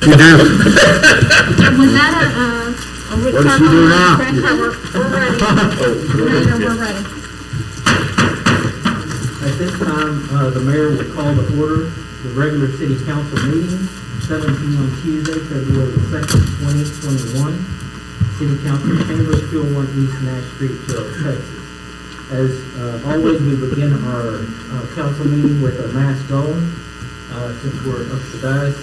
You do. Was that a What does she do now? We're ready. We're ready. At this time, the mayor will call to order the regular city council meeting, 7 p.m. Tuesday, February 2nd, 2021. City council chambers, 201 East Nash Street, Terrell, Texas. As always, we begin our council meeting with a mask on, since we're up to dais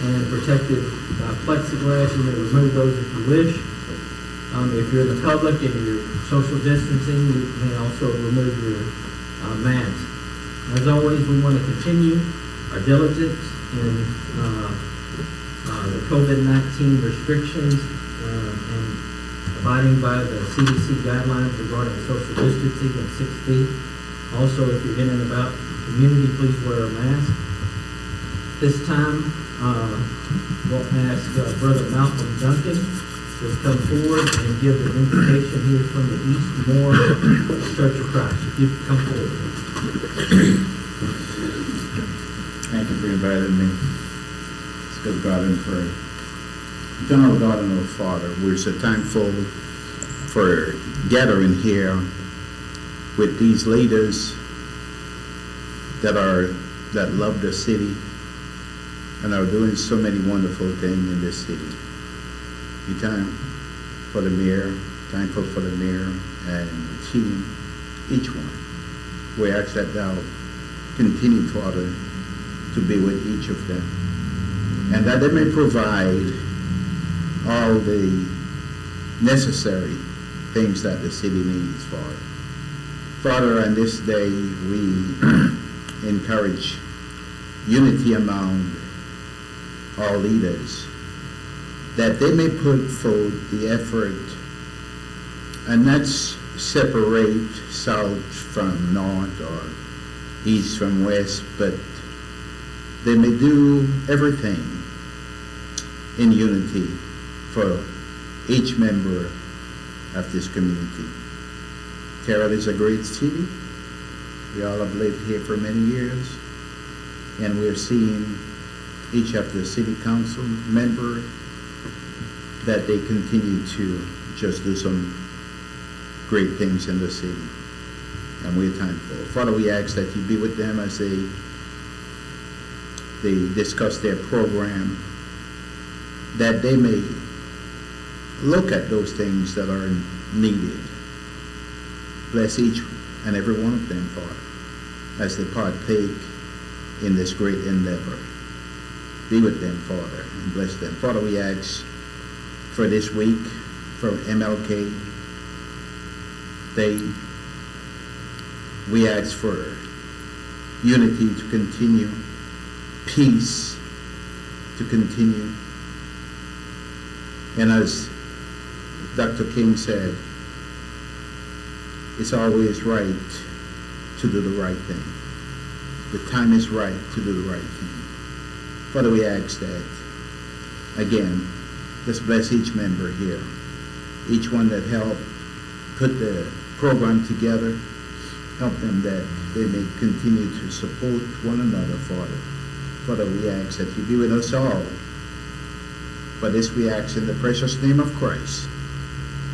and protected by plexiglass. You may remove those if you wish. If you're in the public and you're social distancing, you may also remove your mask. As always, we want to continue our diligence in the COVID-19 restrictions and abiding by the CDC guidelines regarding social distancing at 6 feet. Also, if you're in and about the community, please wear a mask. This time, we'll ask Brother Malcolm Duncan to come forward and give the invocation. He is from the East Moore Church of Christ. If you could come forward. Thank you for inviting me. Let's go to God in prayer. Eternal God and our Father, we're so thankful for gathering here with these leaders that love the city and are doing so many wonderful things in this city. We thank for the mayor, thankful for the mayor and the team, each one. We ask that thou continue, Father, to be with each of them, and that they may provide all the necessary things that the city needs, Father. Father, on this day, we encourage unity among our leaders, that they may put forth the effort and not separate south from north or east from west, but they may do everything in unity for each member of this community. Terrell is a great city. We all have lived here for many years, and we're seeing each of the city council member that they continue to just do some great things in the city, and we're thankful. Father, we ask that you be with them as they discuss their program, that they may look at those things that are needed. Bless each and every one of them, Father, as they partake in this great endeavor. Be with them, Father, and bless them. Father, we ask for this week, for MLK Day. We ask for unity to continue, peace to continue. And as Dr. King said, it's always right to do the right thing. The time is right to do the right thing. Father, we ask that, again, just bless each member here, each one that helped put the program together, help them that they may continue to support one another, Father. Father, we ask that you be with us all. For this we ask in the precious name of Christ.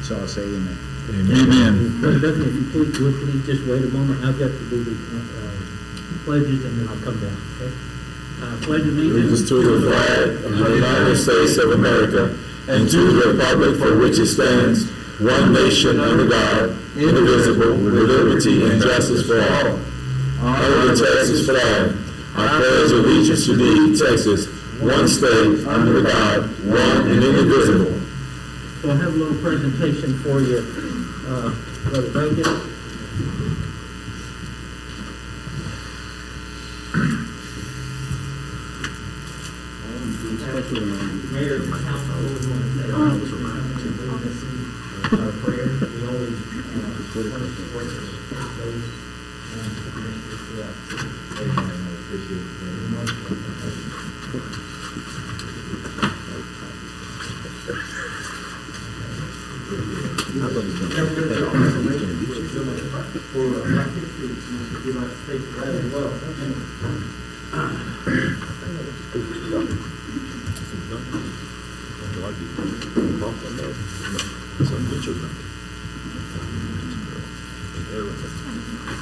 So I'll say amen. Amen. Brother Duncan, if you please, would please just wait a moment. I've got to do the pledges and then I'll come down. Okay? Pledge allegiance to the flag of the United States of America and to the republic for which it stands, one nation under God, indivisible, with liberty and justice for all. Honor the Texas flag. I pledge allegiance to thee, Texas, one state, under God, one and indivisible. So I have a little presentation for you, Brother Duncan. Mayor, council, always want to say our prayer. We always support those commissioners throughout the city. I appreciate it very much.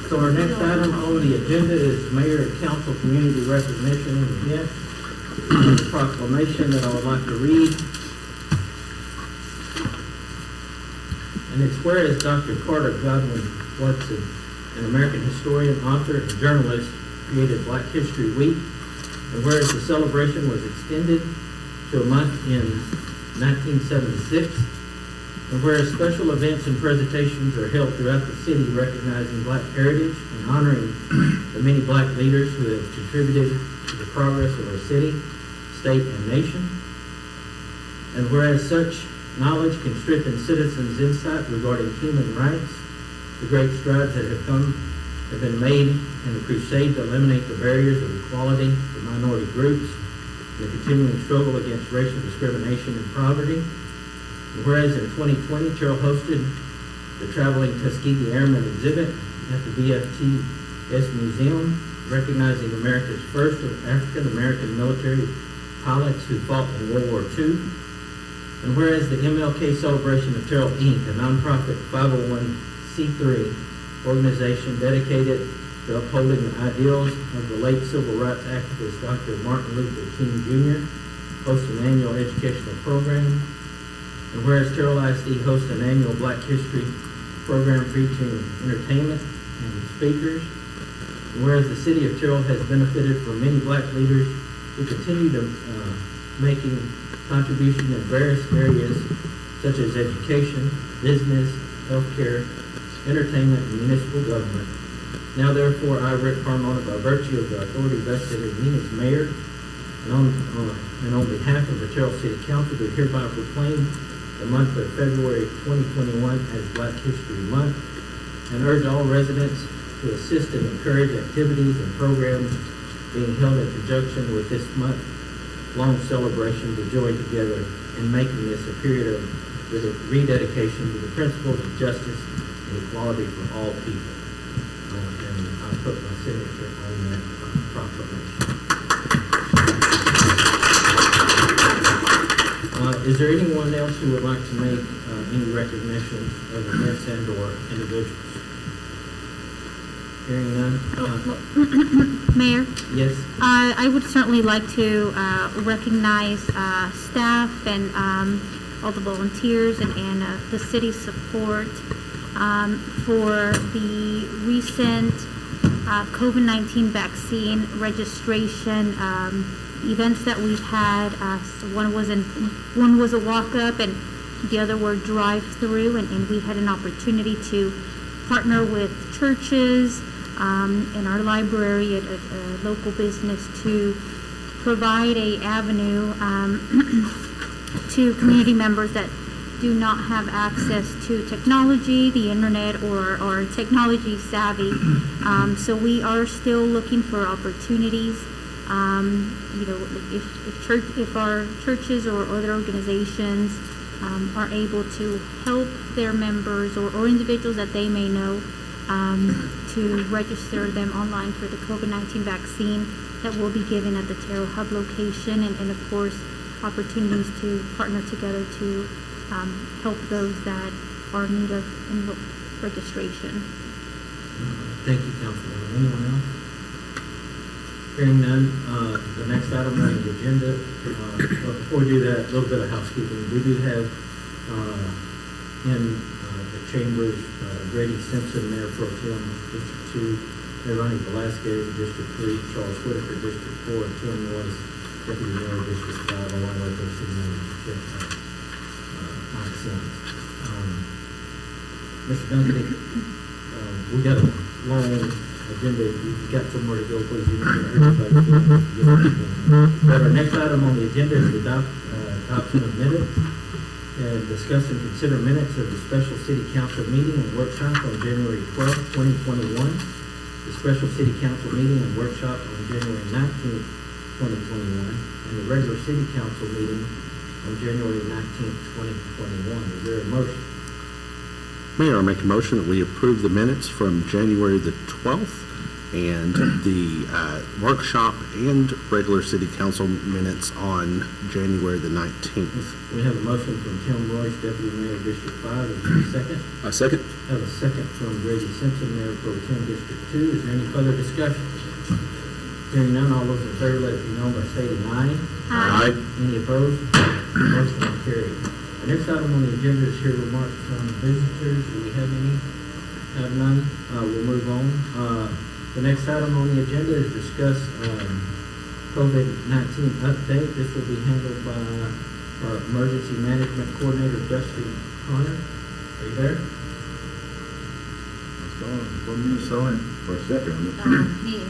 So our next item on the agenda is mayor and council community recognition and event. Proclamation that I would like to read. And it's whereas Dr. Carter Godwin Watson, an American historian, author, and journalist, created Black History Week, and whereas the celebration was extended to a month in 1976, and whereas special events and presentations are held throughout the city recognizing Black heritage and honoring the many Black leaders who have contributed to the progress of our city, state, and nation, and whereas such knowledge can strengthen citizens' insight regarding human rights, the great strides that have been made in the crusade to eliminate the barriers of equality for minority groups, and the continuing struggle against racial discrimination and poverty. And whereas in 2020, Terrell hosted the Traveling Tuskegee Airmen exhibit at the VFTS Museum, recognizing America's first African-American military pilots who fought in World War II. And whereas the MLK Celebration of Terrell, Inc., a nonprofit 501c3 organization dedicated to upholding the ideals of the late civil rights activist Dr. Martin Luther King Jr., hosts an annual educational program. And whereas Terrell ISD hosts an annual Black History program featuring entertainment and speakers. And whereas the city of Terrell has benefited from many Black leaders who continue to making contributions in various areas such as education, business, healthcare, entertainment, and municipal government. Now therefore, I, Rick Carmona, by virtue of the authority vested in me as mayor, and on behalf of the Terrell City Council, do hereby proclaim the month of February 2021 as Black History Month, and urge all residents to assist and encourage activities and programs being held in conjunction with this month-long celebration to join together in making this a period of rededication to the principles of justice and equality for all people. And I put my signature on that proclamation. Is there anyone else who would like to make any recognition of events and or individuals? Hearing none. Mayor? Yes? I would certainly like to recognize staff and all the volunteers and the city's support for the recent COVID-19 vaccine registration events that we've had. So one was a walk-up and the other were drive-through, and we had an opportunity to partner with churches in our library, at a local business, to provide a avenue to community members that do not have access to technology, the internet, or technology savvy. So we are still looking for opportunities. If our churches or other organizations are able to help their members or individuals that they may know to register them online for the COVID-19 vaccine that will be given at the Terrell Hub location, and of course opportunities to partner together to help those that are in need of registration. Thank you, Councilwoman. Anyone else? Hearing none, the next item on the agenda, before we do that, a little bit of housekeeping. We do have in the chambers Grady Simpson, Mayor Pro Tem, District 2, Mayor Ronnie Velasquez, District 3, Charles Whitaker, District 4, and Tim Noyes, Deputy Mayor, District 5, along with their city manager, Mike Sims. Mr. Duncan, we got a long agenda. If you've got somewhere to go, please. But our next item on the agenda is the adoption of minutes, and discuss and consider minutes of the special city council meeting and workshop on January 12th, 2021, the special city council meeting and workshop on January 19th, 2021, and the regular city council meeting on January 19th, 2021. Is there a motion? Mayor, I make a motion that we approve the minutes from January the 12th and the workshop and regular city council minutes on January the 19th. We have a motion from Tim Royce, Deputy Mayor, District 5. Is there a second? I second. Have a second from Grady Simpson, Mayor Pro Tem, District 2. Is there any further discussion? Hearing none, all those in favor let it be known by stating aye. Aye. Any opposed? Motion is carried. The next item on the agenda is here remarks from visitors. Do we have any? Have none? We'll move on. The next item on the agenda is discuss COVID-19 update. This will be handled by our Emergency Management Coordinator, Dustin Connor. Are you there? Let's go. What are you selling? For a second. He is.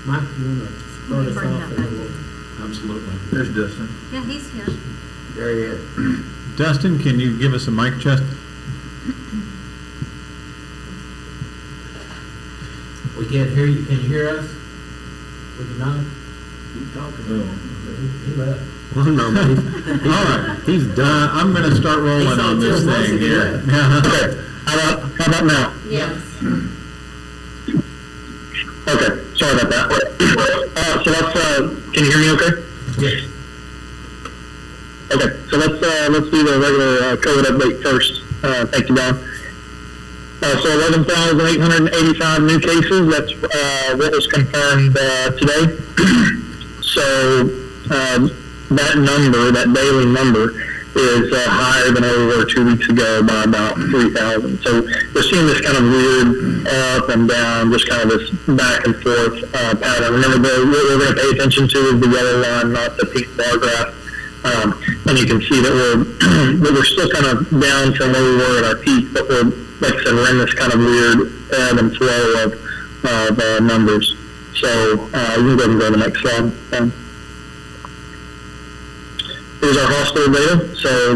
Mike, you want to start us off? And then we'll- Absolutely. There's Dustin. Yeah, he's here. There he is. Dustin, can you give us a mic check? We can't hear you. Can you hear us? Would you not? Keep talking. He left. Well, no, all right, he's done. I'm going to start rolling on this thing here. Okay, how about now? Yes. Okay, sorry about that. So let's, can you hear me okay? Yes. Okay, so let's do the regular COVID update first. Thank you, Don. So 11,885 new cases, that's what was confirmed today. So that number, that daily number, is higher than where we were 2 weeks ago by about 3,000. So we're seeing this kind of weird up and down, just kind of this back and forth pattern. Remember, what we're going to pay attention to is the yellow line, not the pink bar graph. And you can see that we're still kind of down from where we were at our peak, but we're, like I said, we're in this kind of weird ebb and flow of numbers. So you can go ahead and go to the next slide. Here's our hospital data. So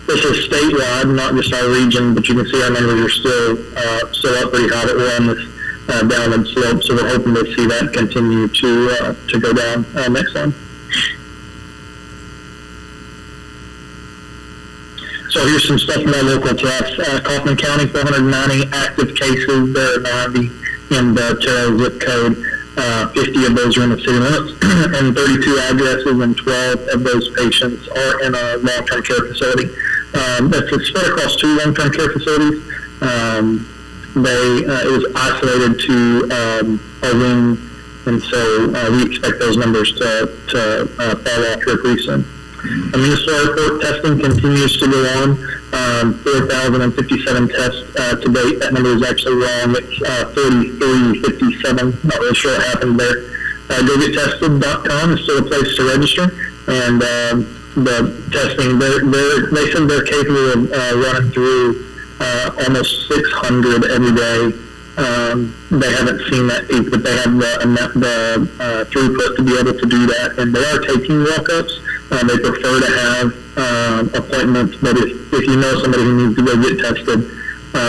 this is statewide, not just our region, but you can see our numbers are still up pretty high, but we're on this downward slope. So we're hoping to see that continue to go down. Next slide. So here's some stuff from our local tests. Kaufman County, 490 active cases. There are 90 in the Terrell zip code. 50 of those are in the city limits, and 32 addresses, and 12 of those patients are in a long-term care facility. That's spread across 2 long-term care facilities. It was isolated to a wing, and so we expect those numbers to fall off here pretty soon. Municipal airport testing continues to go on. 4,057 tests to date. That number is actually wrong. It's 4,357. Not really sure what happened there. GoGetTested.com is still a place to register, and the testing, they said they're capable of running through almost 600 every day. They haven't seen that peak, but they have the throughput to be able to do that, and they are taking walk-ups. They prefer to have appointments, but if you know somebody who needs to go get tested,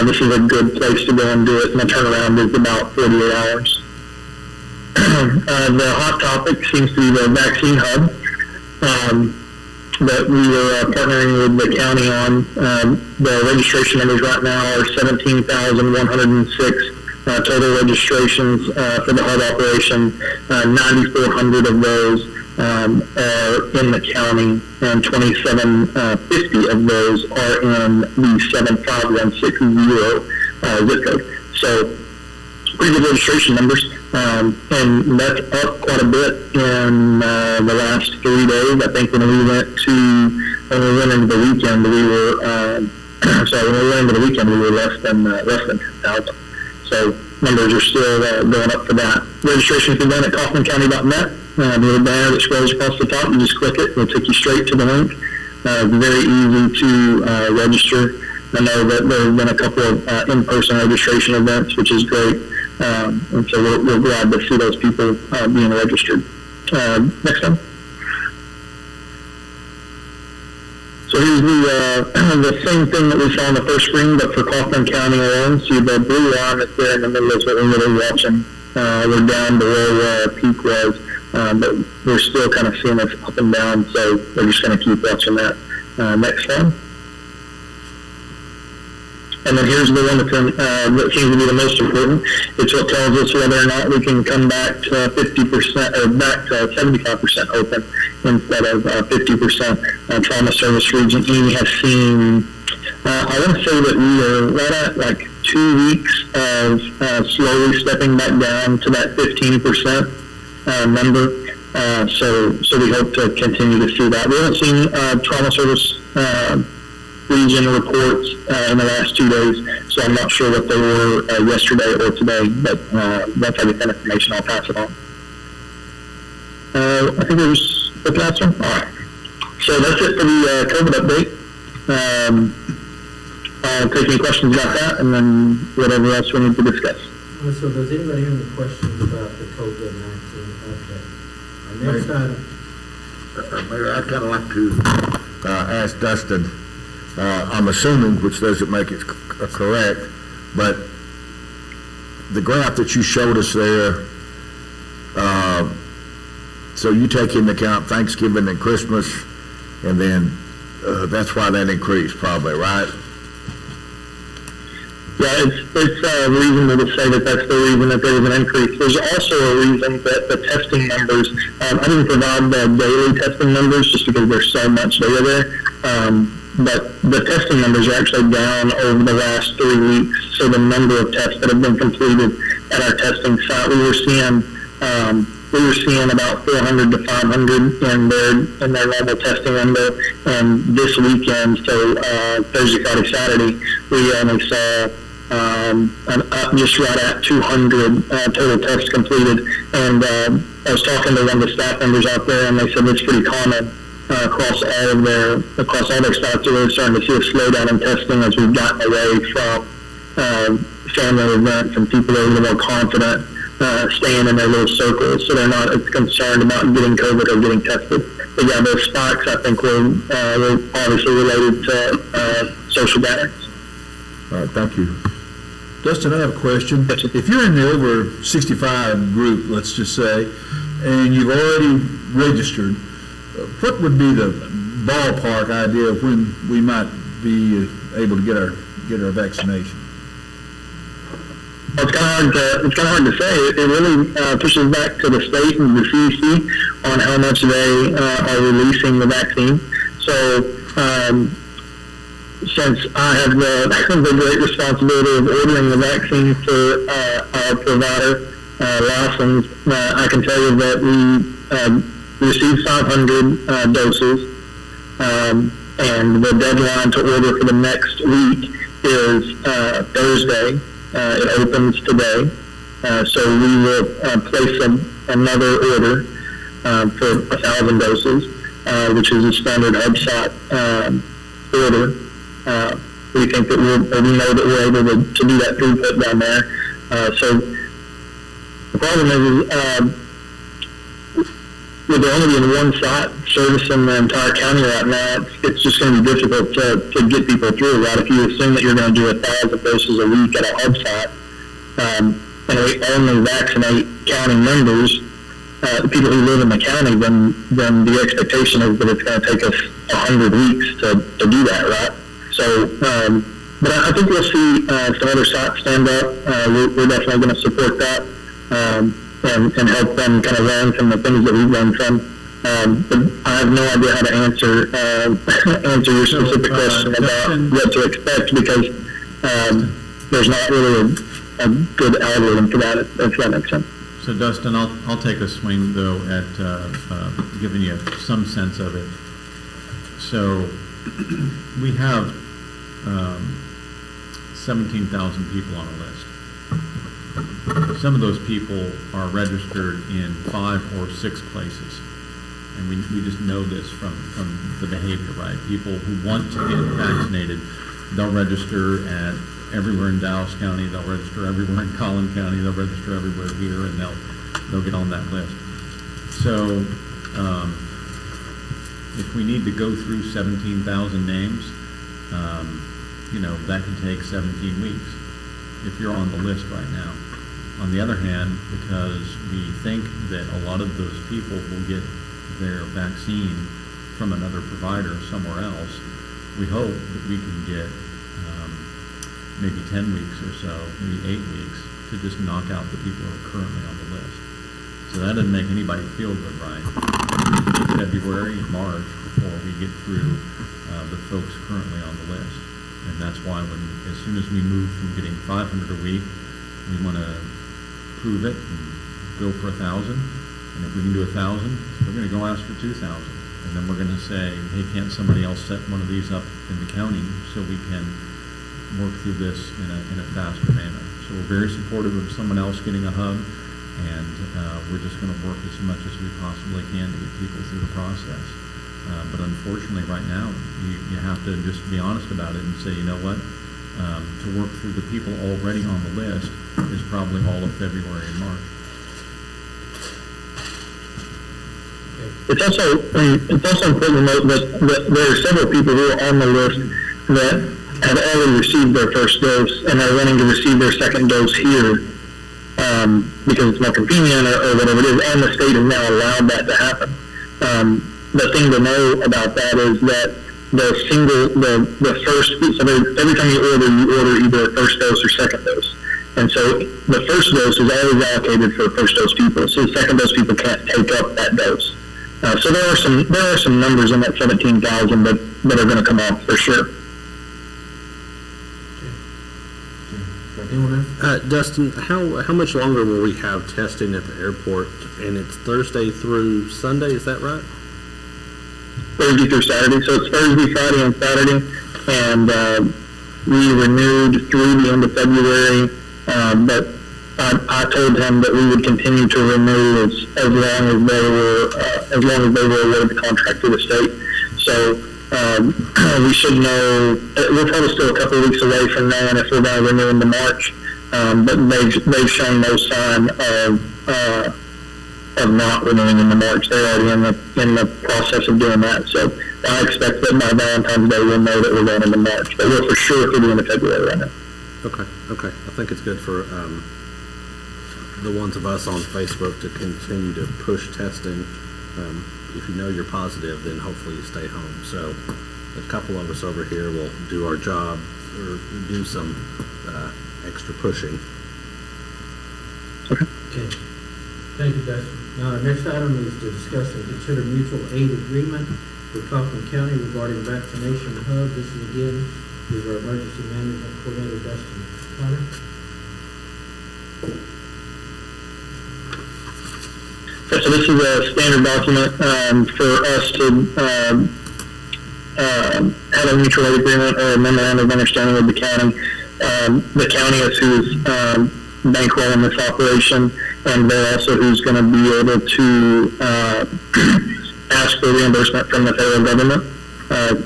this is a good place to go and do it, and the turnaround is about 48 hours. The hot topic seems to be the vaccine hub that we were partnering with the county on. The registration numbers right now are 17,106 total registrations for the hub operation. 9,400 of those are in the county, and 2,750 of those are in the 75160 zip code. So pretty good registration numbers, and that's up quite a bit in the last 3 days. I think when we went into the weekend, we were less than 10,000. So numbers are still going up for that. Registration can be done at kaufmancounty.net. The little banner that scrolls across the top, you just click it, it'll take you straight to the link. It's very easy to register. I know that there have been a couple of in-person registration events, which is great, and so we're glad to see those people being registered. Next one. So here's the same thing that we saw on the first screen, but for Kaufman County alone. See the blue line that's there in the middle is what we're really watching. We're down below where our peak was, but we're still kind of seeing this up and down, so we're just going to keep watching that. Next slide. And then here's the one that seems to be the most important. It's what tells us whether or not we can come back to 50% or back to 75% open instead of 50%. Trauma Service Region E has seen, I want to say that we are right at like 2 weeks of slowly stepping back down to that 15% number. So we hope to continue to see that. We haven't seen Trauma Service Region reports in the last 2 days, so I'm not sure what they were yesterday or today, but that's how we get that information. I'll pass it on. I think it was the last one. All right. So that's it for the COVID update. I'll take any questions about that, and then whatever else we need to discuss. So does anybody have any questions about the COVID-19 update? Our next item. Mayor, I'd kind of like to ask Dustin, I'm assuming, which doesn't make it correct, but the graph that you showed us there, so you take into account Thanksgiving and Christmas, and then that's why that increased probably, right? Yeah, it's reasonable to say that that's the reason that there was an increase. There's also a reason that the testing numbers, I didn't provide the daily testing numbers just because there's so much data there, but the testing numbers are actually down over the last 3 weeks. So the number of tests that have been completed at our testing site, we were seeing about 400 to 500 in their normal testing window, and this weekend, so Thursday, Friday, Saturday, we only saw just right at 200 total tests completed. And I was talking to one of the staff members out there, and they said it's pretty common across all their sites. They're really starting to see a slowdown in testing as we've gotten away from family events, and people are a little more confident staying in their little circles, so they're not as concerned about getting COVID or getting tested. But yeah, those spikes, I think, were obviously related to social gatherings. All right, thank you. Dustin, I have a question. If you're in the over 65 group, let's just say, and you've already registered, what would be the ballpark idea of when we might be able to get our vaccination? It's kind of hard to say. It really pushes back to the state and the CDC on how much they are releasing the vaccine. So since I have the great responsibility of ordering the vaccine for our provider, Lawson's, I can tell you that we received 500 doses, and the deadline to order for the next week is Thursday. It opens today, so we will place another order for 1,000 doses, which is a standard HubSpot order. We think that we know that we're able to do that throughput down there. So the problem is, with there only being one site servicing the entire county right now, it's just going to be difficult to get people through, right? If you assume that you're going to do 1,000 doses a week at a hub site, and we only vaccinate county members, the people who live in the county, then the expectation is that it's going to take us 100 weeks to do that, right? So, but I think we'll see some other sites stand up. We're definitely going to support that. And help them kind of learn from the things that we've learned from. But I have no idea how to answer your specific question about what to expect, because there's not really a good algorithm for that, if that makes sense. So Dustin, I'll take a swing though at giving you some sense of it. So we have 17,000 people on a list. Some of those people are registered in 5 or 6 places. And we just know this from the behavior, right? People who want to get vaccinated, they'll register at everywhere in Dallas County, they'll register everywhere in Collin County, they'll register everywhere here, and they'll get on that list. So if we need to go through 17,000 names, that can take 17 weeks if you're on the list right now. On the other hand, because we think that a lot of those people will get their vaccine from another provider somewhere else, we hope that we can get maybe 10 weeks or so, maybe 8 weeks, to just knock out the people who are currently on the list. So that doesn't make anybody feel good, right? February and March before we get through the folks currently on the list. And that's why as soon as we move from getting 500 a week, we want to prove it and go for 1,000. And if we can do 1,000, we're going to go ask for 2,000. And then we're going to say, hey, can't somebody else set one of these up in the county so we can work through this in a faster manner. So we're very supportive of someone else getting a hub, and we're just going to work as much as we possibly can to get people through the process. But unfortunately, right now, you have to just be honest about it and say, you know what, to work through the people already on the list is probably all of February and March. It's also important to note that there are several people who are on the list that have already received their first dose and are wanting to receive their second dose here because it's more convenient or whatever it is, and the state has now allowed that to happen. The thing to know about that is that the first, so every time you order either a first dose or second dose. And so the first dose is always allocated for first dose people, so the second dose people can't take up that dose. So there are some numbers in that 17,000 that are going to come off for sure. Dustin, how much longer will we have testing at the airport? And it's Thursday through Sunday, is that right? Thursday through Saturday. So it's Thursday, Friday, and Saturday. And we renewed through the end of February. But I told him that we would continue to renew as long as they were awarded the contract to the state. So we should know. We're probably still a couple of weeks away from knowing if we're going to renew into March. But they've shown no sign of not renewing into March. They're already in the process of doing that. So I expect that by Valentine's Day we'll know that we're going into March. But we're for sure through the end of February right now. Okay. I think it's good for the ones of us on Facebook to continue to push testing. If you know you're positive, then hopefully you stay home. So a couple of us over here will do our job or do some extra pushing. Okay. Thank you, Dustin. Now, our next item is to discuss and consider mutual aid agreement with Kaufman County regarding vaccination hub. This is again with our emergency management coordinator, Dustin Connor. So this is a standard document for us to have a mutual aid agreement or a memorandum of understanding with the county. The county is who's bankrolling this operation, and they're also who's going to be able to ask for reimbursement from the federal government.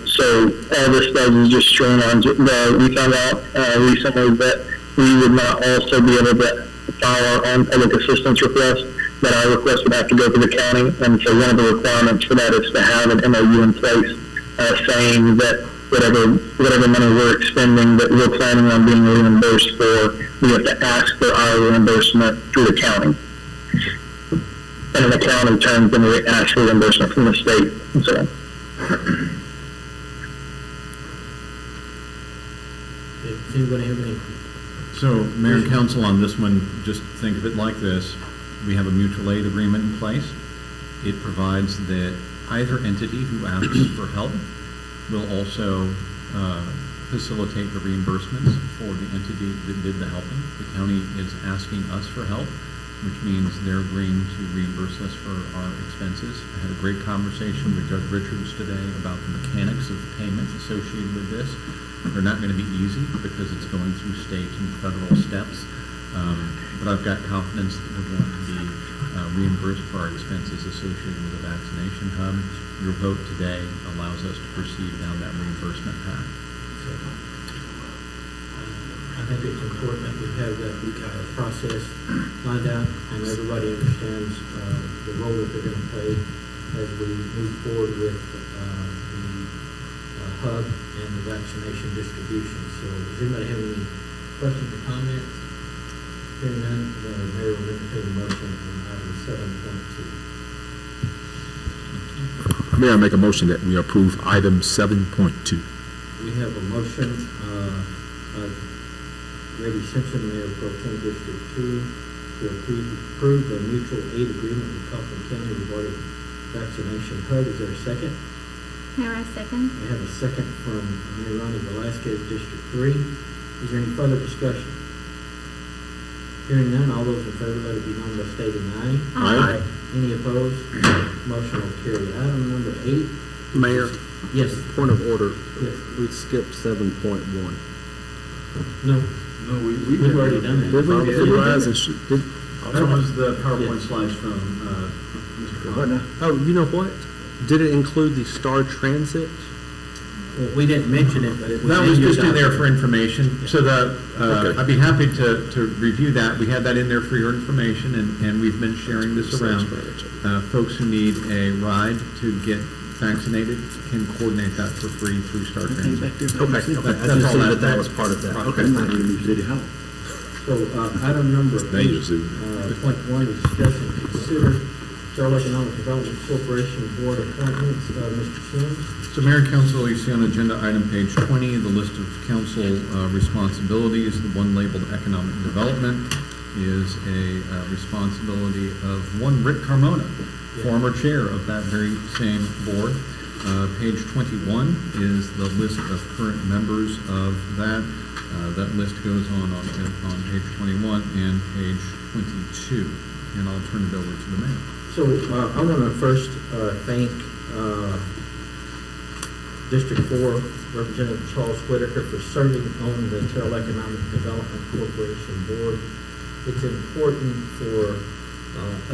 So all this does is just streamlines it. We found out recently that we would not also be able to file our own public assistance request, that our request would have to go to the county. And so one of the requirements for that is to have an MOU in place saying that whatever money we're expending that we're planning on being reimbursed for, we have to ask for our reimbursement through the county. And in the county terms, then we ask for reimbursement from the state and so on. Does anybody have any? So, Mayor and Council, on this one, just think of it like this. We have a mutual aid agreement in place. It provides that either entity who asks for help will also facilitate the reimbursements for the entity that did the helping. The county is asking us for help, which means they're agreeing to reimburse us for our expenses. I had a great conversation with Judge Richards today about the mechanics of payment associated with this. They're not going to be easy because it's going through state and federal steps, but I've got confidence that we're going to be reimbursed for our expenses associated with the vaccination hub. Your vote today allows us to proceed down that reimbursement path. So, I think it's important that we have that process lined out and everybody understands the role that they're going to play as we move forward with the hub and the vaccination distribution. So does anybody have any questions or comments? Hearing none, the mayor will entertain a motion on item 7.2. May I make a motion that we approve item 7.2? We have a motion by Grady Simpson, Mayor Pro Tem District 2, to approve the mutual aid agreement with Coffin County regarding vaccination hub. Is there a second? Mayor, I second. We have a second from Mayor Ronnie Velazquez, District 3. Is there any further discussion? Hearing none, all those in favor, let it be known by stating aye. Aye. Any opposed? Motion will carry. Item number 8. Mayor, Yes. point of order. Yes. We skipped 7.1. No. No, We've already done that. Did we? Yeah. Did we? Did- That was the PowerPoint Yes. slides from Mr. What now? Oh, you know what? Did it include the Star Transit? Well, we didn't mention it, but it was. That was your just in there for document. information, so that, Okay. I'd be happy to review that. We had that in there for your information, and we've been sharing this around. Folks who need a ride to get vaccinated can coordinate that for free through Star Transit. Okay, That's I just all see that- that was part of that. Right. Okay, thank you. So, item number 8, Dangerous, isn't point 1, is discuss and consider Terrell Economic Development Corporation Board appointments. Mr. Sims? So Mayor and Council, you see on agenda item page 20, the list of council responsibilities. The one labeled economic development is a responsibility of one Rick Carmona, former chair of that very same board. Page 21 is the list of current members of that. That list goes on page 21 and page 22. And I'll turn it over to the mayor. So, I want to first thank District 4 Representative Charles Whitaker for serving on the Terrell Economic Development Corporation Board. It's important for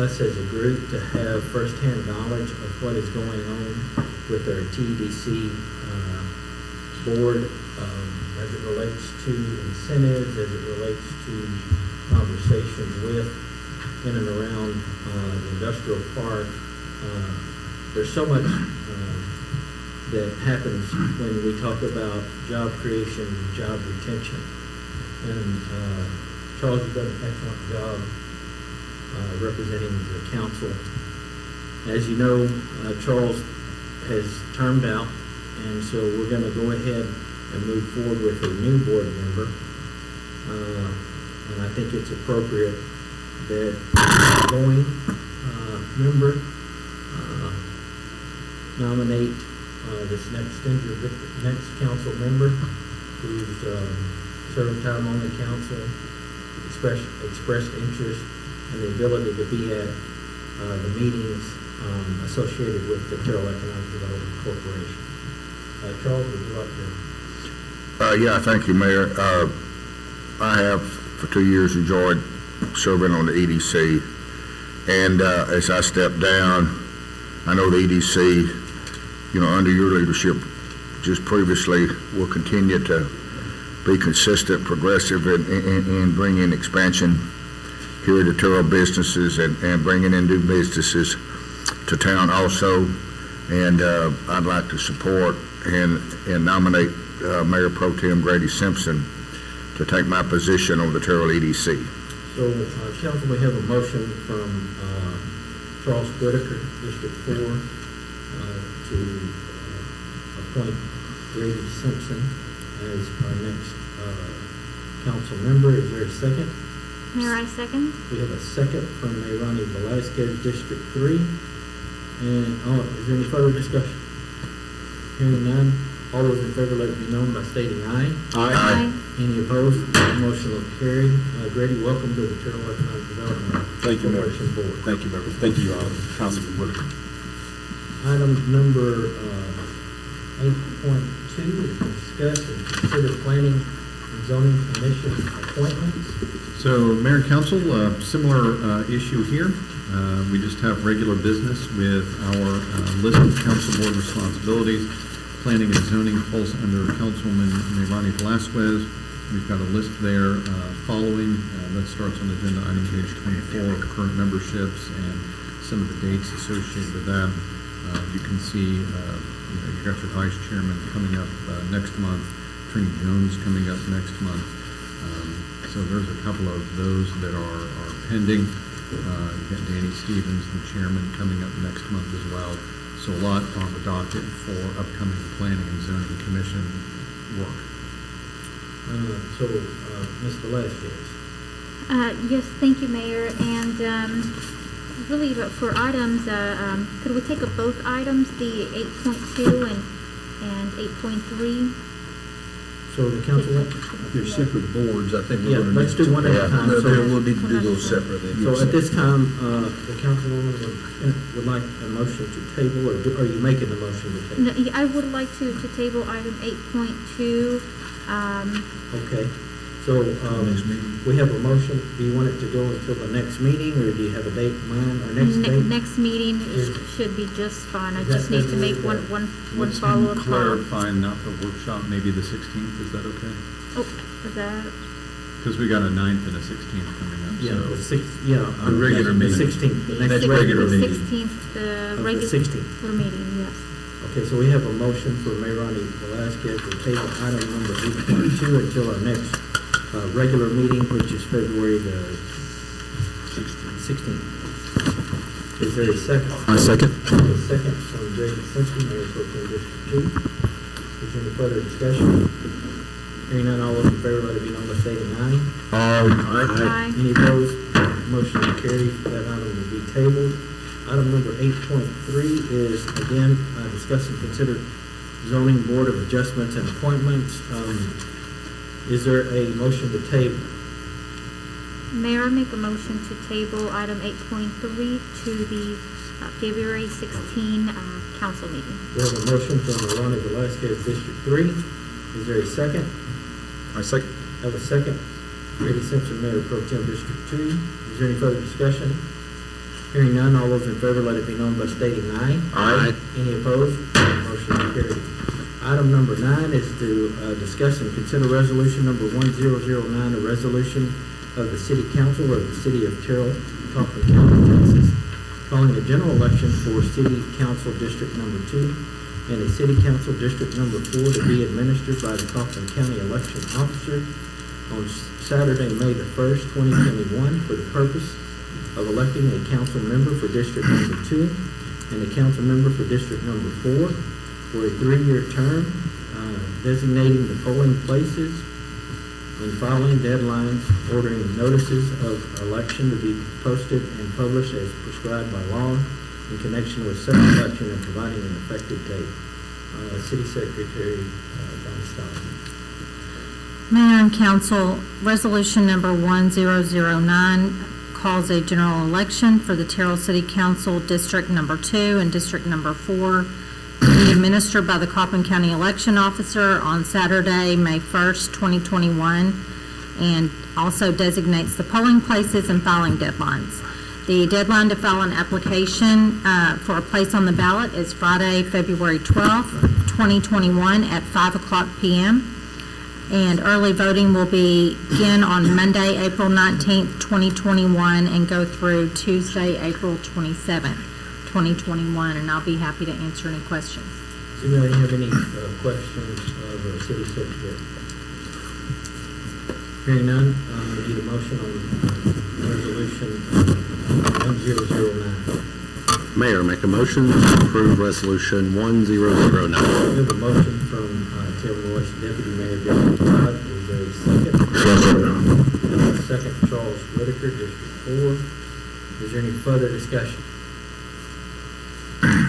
us as a group to have firsthand knowledge of what is going on with our TDC board as it relates to incentives, as it relates to conversations with, in and around the industrial park. There's so much that happens when we talk about job creation, job retention. And Charles, you've done an excellent job representing the council. As you know, Charles has termed out, and so we're going to go ahead and move forward with a new board member. And I think it's appropriate that the going member nominate this next council member who's served time on the council, expressed interest and the ability to be at the meetings associated with the Terrell Economic Development Corporation. Charles, would you like to? Yeah, thank you, Mayor. I have for 2 years enjoyed serving on the EDC, and as I step down, I know the EDC, under your leadership just previously, will continue to be consistent, progressive, and bring in expansion here to Terrell businesses and bringing in new businesses to town also. And I'd like to support and nominate Mayor Pro Tem Grady Simpson to take my position on the Terrell EDC. So, Council, we have a motion from Charles Whitaker, District 4, to appoint Grady Simpson as our next council member. Is there a second? Mayor, I second. We have a second from Mayor Ronnie Velazquez, District 3. And is there any further discussion? Hearing none, all those in favor let it be known by stating aye. Aye. Any opposed? Motion will carry. Grady, welcome to the Terrell Economic Development Thank you, Mayor. Corporation Board. Thank you, Mayor. Thank you, Councilman Whitaker. Item number 8.2 is discuss and consider planning and zoning commission appointments. So, Mayor and Council, similar issue here. We just have regular business with our list of council board responsibilities. Planning and zoning falls under Councilwoman Ronnie Velazquez. We've got a list there following. That starts on agenda item page 24 of current memberships and some of the dates associated with that. You can see, you got your vice chairman coming up next month, Attorney Jones coming up next month. So there's a couple of those that are pending. You've got Danny Stevens, the chairman, coming up next month as well. So a lot on the docket for upcoming planning and zoning commission work. Ms. Velazquez. Yes, thank you, Mayor. And really, for items, could we take up both items, the 8.2 and 8.3? So the council, They're separate boards, I think yeah, we're going to. let's do one at a time. No, So- we'll need to do those separately. So at this time, the councilwoman would like a motion to table, or are you making the motion to table? No, yeah, I would like to table item 8.2. Okay, so, Next meeting. we have a motion. Do you want it to go until the next meeting, or do you have a date in mind, or next date? Next meeting should be just fine. I Is that just need to make February one Let's follow-up call. clarify, not the workshop, maybe the 16th, is that okay? Oh, is that, Because we got a 9th and a 16th coming up, Yeah, the so. the regular the meeting. 16th, the next Next regular regular meeting. meeting. 16th, the Of the regular 16th. meeting, yes. Okay, so we have a motion for Mayor Ronnie Velazquez to table item number 8.2 until our next regular meeting, which is February the 16th. Is there a second? I second. A second from Jay Simpson, Mayor Pro Tem District 2. Is there any further discussion? Hearing none, all those in favor, let it be known by stating aye. Aye. Any opposed? Motion carries. That item will be tabled. Item number 8.3 is, again, discuss and consider zoning board of adjustments and appointments. Is there a motion to table? Mayor, I make a motion to table item 8.3 to the February 16 council meeting. We have a motion from Ronnie Velazquez, District 3. Is there a second? I second. Have a second. Grady Simpson, Mayor Pro Tem District 2. Is there any further discussion? Hearing none, all those in favor, let it be known by stating aye. Aye. Any opposed? Motion is carried. Item number 9 is to discuss and consider resolution number 1009, a resolution of the City Council of the City of Terrell, Kaufman County, Texas, calling a general election for City Council District Number 2 and a City Council District Number 4 to be administered by the Kaufman County Election Officer on Saturday, May the 1st, 2021, for the purpose of electing a council member for District Number 2 and a council member for District Number 4 for a 3-year term, designating the polling places and filing deadlines, ordering notices of election to be posted and published as prescribed by law in connection with such election and providing an effective date. City Secretary Don Stott. Mayor and Council, Resolution Number 1009 calls a general election for the Terrell City Council District Number 2 and District Number 4 to be administered by the Kaufman County Election Officer on Saturday, May 1st, 2021, and also designates the polling places and filing deadlines. The deadline to file an application for a place on the ballot is Friday, February 12th, 2021 at 5:00 p.m. And early voting will begin on Monday, April 19th, 2021, and go through Tuesday, April 27th, 2021, and I'll be happy to answer any questions. Does anybody have any questions of the City Secretary? Hearing none, need a motion on Resolution 1009. Mayor, make a motion to approve Resolution 1009. We have a motion from Terrell, Deputy Mayor John Todd. Is there a second? And a second, Charles Whitaker, District 4. Is there any further discussion?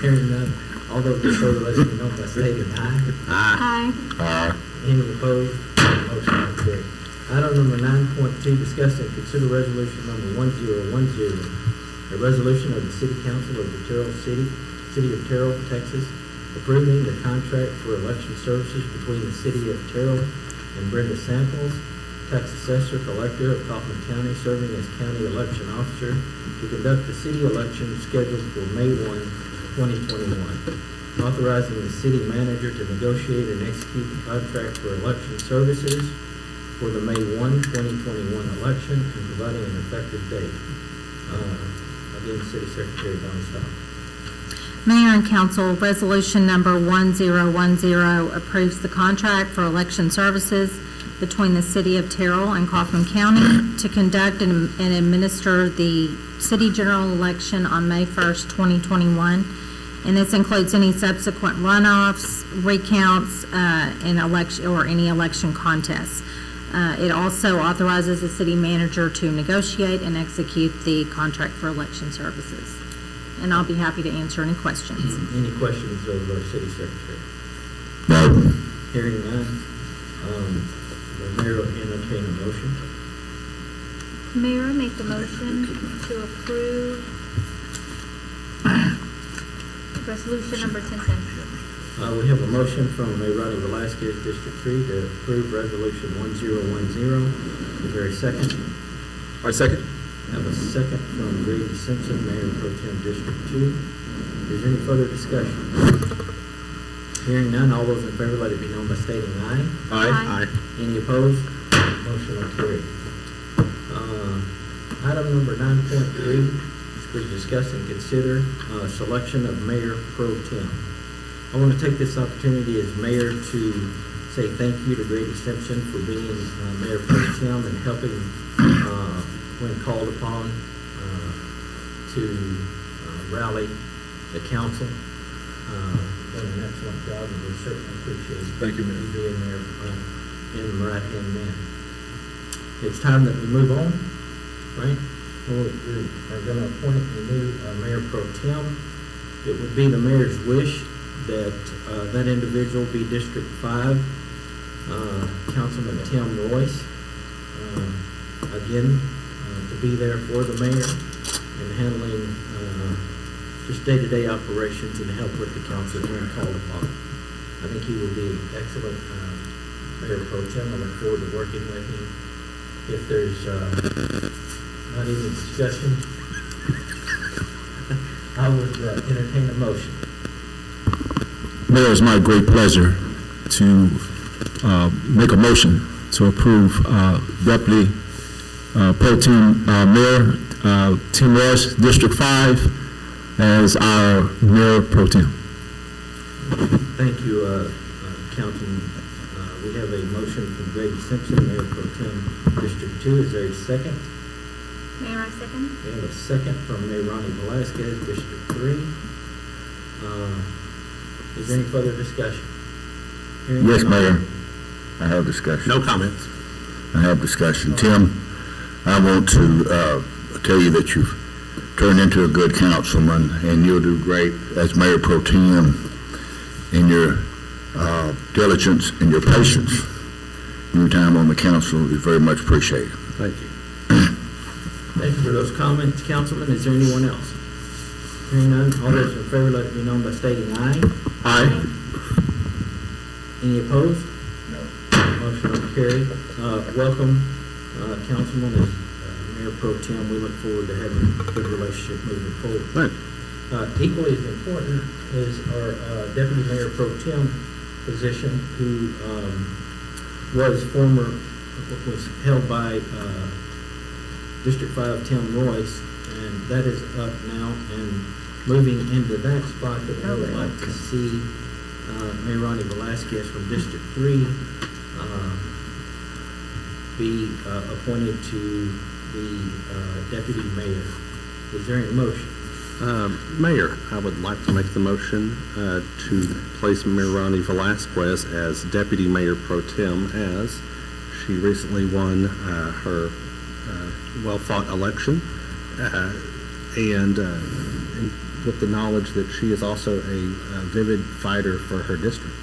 Hearing none, all those in favor, let it be known by stating aye. Aye. Any opposed? Motion is carried. Item number 9.2, discuss and consider resolution number 1010, a resolution of the City Council of the Terrell City of Terrell, Texas, approving the contract for election services between the City of Terrell and Brenda Samples, tax assessor collector of Kaufman County, serving as county election officer, to conduct the city election scheduled for May 1, 2021. Authorizing the city manager to negotiate and execute the contract for election services for the May 1, 2021 election and providing an effective date. Again, City Secretary Don Stott. Mayor and Council, Resolution Number 1010 approves the contract for election services between the City of Terrell and Kaufman County to conduct and administer the city general election on May 1st, 2021. And this includes any subsequent runoffs, recounts, and election or any election contests. It also authorizes the city manager to negotiate and execute the contract for election services. And I'll be happy to answer any questions. Any questions of our city secretary? No. Hearing none, the mayor will entertain a motion. Mayor, I make the motion to approve resolution number 1010. We have a motion from Mayor Ronnie Velasquez, District 3, to approve resolution 1010. Is there a second? I second. Have a second from Grady Simpson, Mayor Pro Tem District 2. Is there any further discussion? Hearing none, all those in favor, let it be known by stating aye. Aye. Any opposed? Motion will carry. Item number 9.3 is to discuss and consider selection of Mayor Pro Tem. I want to take this opportunity as mayor to say thank you to Grady Simpson for being Mayor Pro Tem and helping when called upon to rally the council. Done an excellent job, and we certainly appreciate Thank you, Mayor. you being there in the right-hand man. It's time that we move on, right? We are going to appoint a new Mayor Pro Tem. It would be the mayor's wish that that individual be District 5, Councilman Tim Royce. Again, to be there for the mayor and handling just day-to-day operations and help with the council when called upon. I think he will be excellent Mayor Pro Tem. I look forward to working with him. If there's not any discussion, I would entertain a motion. Mayor, it's my great pleasure to make a motion to approve Deputy Pro Tem Mayor Tim Royce, District 5, as our Mayor Pro Tem. Thank you, Councilman. We have a motion from Grady Simpson, Mayor Pro Tem District 2. Is there a second? Mayor, I second. We have a second from Mayor Ronnie Velasquez, District 3. Is there any further discussion? Hearing Yes, none, Mayor. I have discussion. No comments. I have discussion. Tim, I want to tell you that you've turned into a good councilman, and you'll do great as Mayor Pro Tem in your diligence and your patience. Your time on the council is very much appreciated. Thank you. Thank you for those comments, Councilman. Is there anyone else? Hearing none, all those in favor, let it be known by stating aye. Aye. Any opposed? No. Motion will carry. Welcome, Councilman, as Mayor Pro Tem. We look forward to having a good relationship moving forward. Right. Equally as important is our Deputy Mayor Pro Tem position, who was held by District 5 Tim Royce, and that is up now, and moving into that spot that we would like to see Mayor Ronnie Velasquez from District 3 be appointed to the Deputy Mayor. Is there any motion? Mayor, I would like to make the motion to place Mayor Ronnie Velasquez as Deputy Mayor Pro Tem, as she recently won her well-fought election, and with the knowledge that she is also a vivid fighter for her district.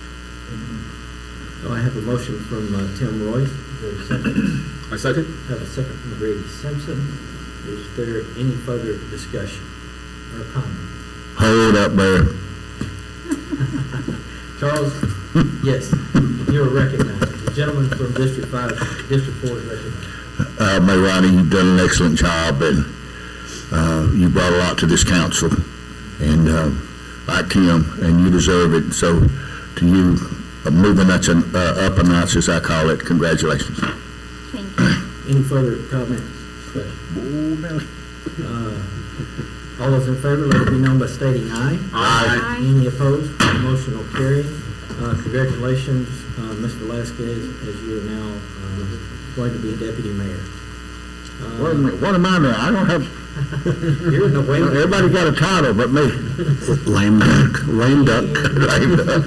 So I have a motion from Tim Royce. Is there a second? I second. Have a second from Grady Simpson. Is there any further discussion or comment? Hold up, Mayor. Charles? Yes, you're recognized. The gentleman from District 5, District 4 is recognized. Mayor Ronnie, you've done an excellent job, and you brought a lot to this council, and like Tim, and you deserve it. So to you, moving up a notch, as I call it, congratulations. Thank you. Any further comments? All those in favor, let it be known by stating aye. Aye. Any opposed? Motion will carry. Congratulations, Ms. Velasquez, as you are now going to be Deputy Mayor. Wait a minute, what am I now? I don't have, You're in the way. everybody got a title but me. Lame duck. Lame duck. Lame duck.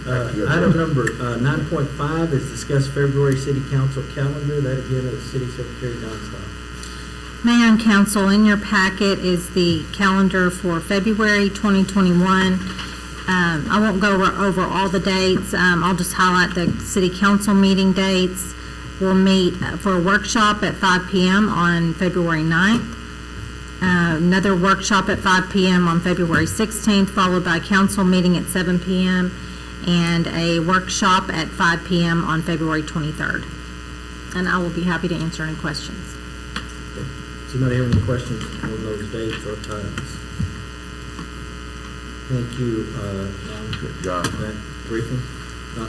Item number 9.5 is discuss February city council calendar. That again is City Secretary Don Stock. Mayor and council, in your packet is the calendar for February 2021. I won't go over all the dates. I'll just highlight the city council meeting dates. We'll meet for a workshop at 5 p.m. on February 9th. Another workshop at 5 p.m. on February 16th, followed by a council meeting at 7 p.m. and a workshop at 5 p.m. on February 23rd. And I will be happy to answer any questions. Does anybody have any questions on those dates or times? Thank you, Don, for that briefing.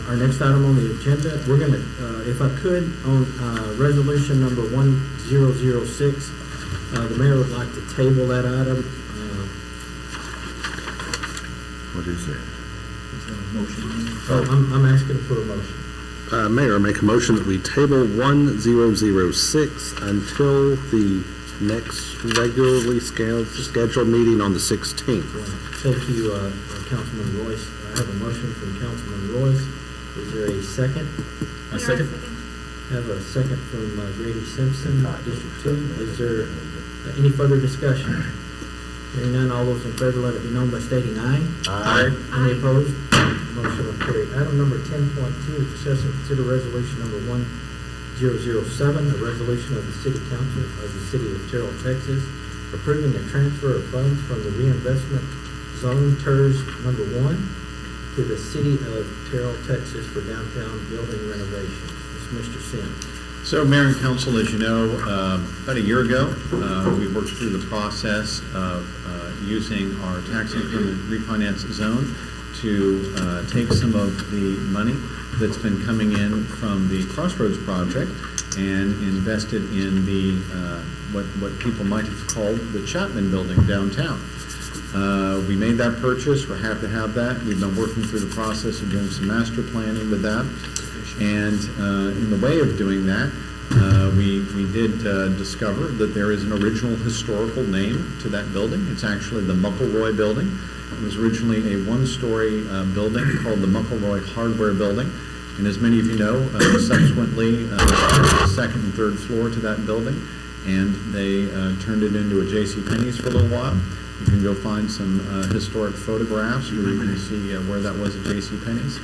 Our next item on the agenda, we're going to, if I could, on resolution number 1006, the mayor would like to table that item. What is that? I'm asking for a motion. Mayor, make a motion that we table 1006 until the next regularly scheduled meeting on the 16th. Thank you, Councilman Royce. I have a motion from Councilman Royce. Is there a second? A second. Have a second from Grady Simpson, District 2. Is there any further discussion? Hearing none, all those in favor let it be known by stating aye. Aye. Any opposed? Motion will carry. Item number 10.2 is discuss and consider resolution number 1007, a resolution of the City Council of the City of Terrell, Texas, approving a transfer of funds from the reinvestment zone TERS number 1 to the City of Terrell, Texas for downtown building renovation. It's Mr. Sims. So, Mayor and Council, as you know, about a year ago, we worked through the process of using our tax increment refinance zone to take some of the money that's been coming in from the Crossroads project and invested in the what people might have called the Chapman Building downtown. We made that purchase. We're happy to have that. We've been working through the process of doing some master planning with that. And in the way of doing that, we did discover that there is an original historical name to that building. It's actually the Muckleroy Building. It was originally a one-story building called the Muckleroy Hardware Building. And as many of you know, subsequently, the second and third floor to that building, and they turned it into a JCPenney's for a little while. You can go find some historic photographs where you can see where that was at JCPenney's.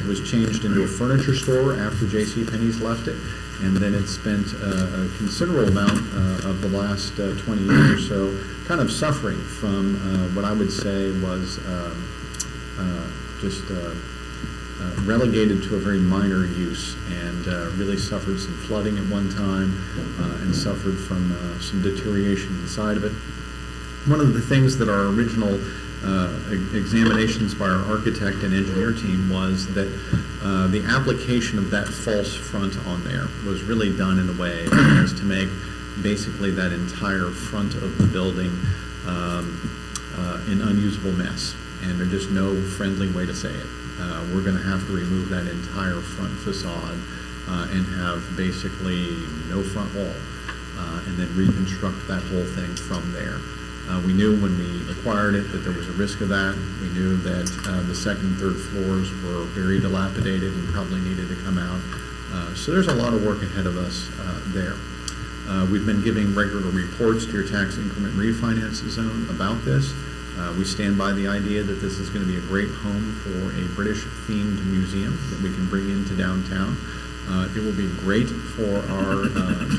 It was changed into a furniture store after JCPenney's left it, and then it spent a considerable amount of the last 20 years or so kind of suffering from what I would say was just relegated to a very minor use, and really suffered some flooding at one time and suffered from some deterioration inside of it. One of the things that our original examinations by our architect and engineer team was that the application of that false front on there was really done in a way as to make basically that entire front of the building an unusable mess, and there's just no friendly way to say it. We're going to have to remove that entire front facade and have basically no front wall, and then reconstruct that whole thing from there. We knew when we acquired it that there was a risk of that. We knew that the second and third floors were very dilapidated and probably needed to come out. So there's a lot of work ahead of us there. We've been giving regular reports to your tax increment refinance zone about this. We stand by the idea that this is going to be a great home for a British-themed museum that we can bring into downtown. It will be great for our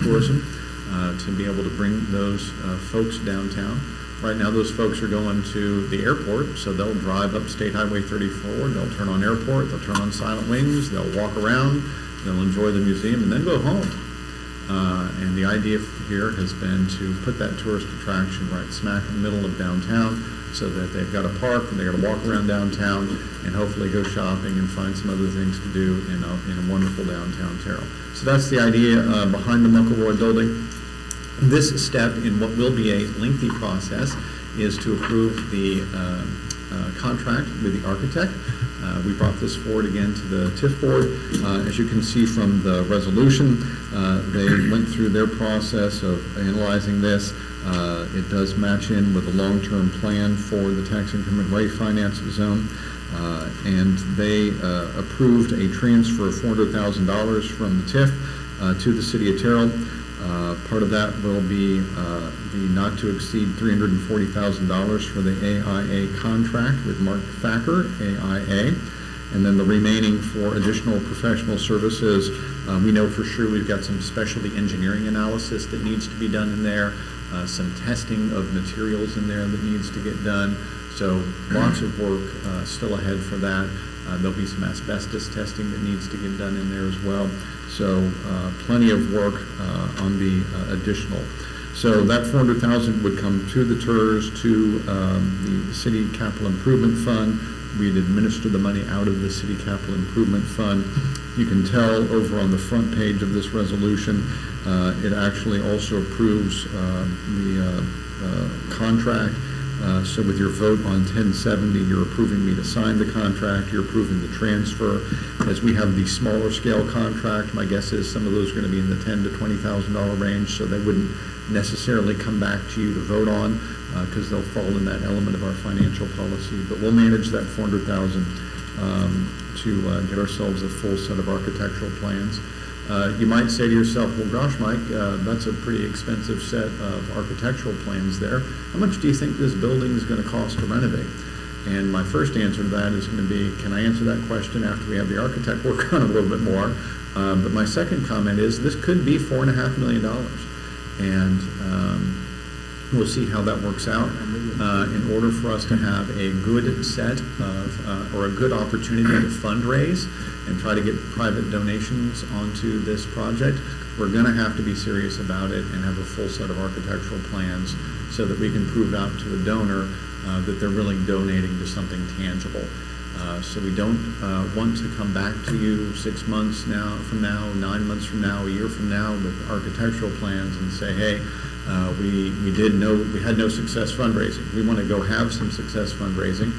tourism to be able to bring those folks downtown. Right now, those folks are going to the airport, so they'll drive up State Highway 34, they'll turn on airport, they'll turn on Silent Wings, they'll walk around, they'll enjoy the museum, and then go home. And the idea here has been to put that tourist attraction right smack in the middle of downtown, so that they've got a park and they've got to walk around downtown and hopefully go shopping and find some other things to do in a wonderful downtown Terrell. So that's the idea behind the Muckleroy Building. This step in what will be a lengthy process is to approve the contract with the architect. We brought this forward again to the TIF board. As you can see from the resolution, they went through their process of analyzing this. It does match in with a long-term plan for the tax increment refinance zone. and they approved a transfer of $400,000 from the TIF to the city of Terrell. Part of that will be the not to exceed $340,000 for the AIA contract with Mark Thacker, AIA. And then the remaining for additional professional services, we know for sure we've got some specialty engineering analysis that needs to be done in there, some testing of materials in there that needs to get done. So lots of work still ahead for that. There'll be some asbestos testing that needs to get done in there as well. So plenty of work on the additional. So that $400,000 would come to the TERS, to the City Capital Improvement Fund. We'd administer the money out of the City Capital Improvement Fund. You can tell over on the front page of this resolution, it actually also approves the contract. So with your vote on 1070, you're approving me to sign the contract, you're approving the transfer. As we have the smaller scale contract, my guess is some of those are going to be in the $10,000 to $20,000 range, so they wouldn't necessarily come back to you to vote on because they'll fall in that element of our financial policy. But we'll manage that $400,000 to get ourselves a full set of architectural plans. You might say to yourself, well, gosh, Mike, that's a pretty expensive set of architectural plans there. How much do you think this building is going to cost to renovate? And my first answer to that is going to be, can I answer that question after we have the architect work on it a little bit more? But my second comment is this could be $4.5 million. And we'll see how that works out. In order for us to have a good set of, or a good opportunity to fundraise and try to get private donations onto this project, we're going to have to be serious about it and have a full set of architectural plans so that we can prove out to a donor that they're really donating to something tangible. So we don't want to come back to you 6 months from now, 9 months from now, a year from now with architectural plans and say, hey, we had no success fundraising. We want to go have some success fundraising,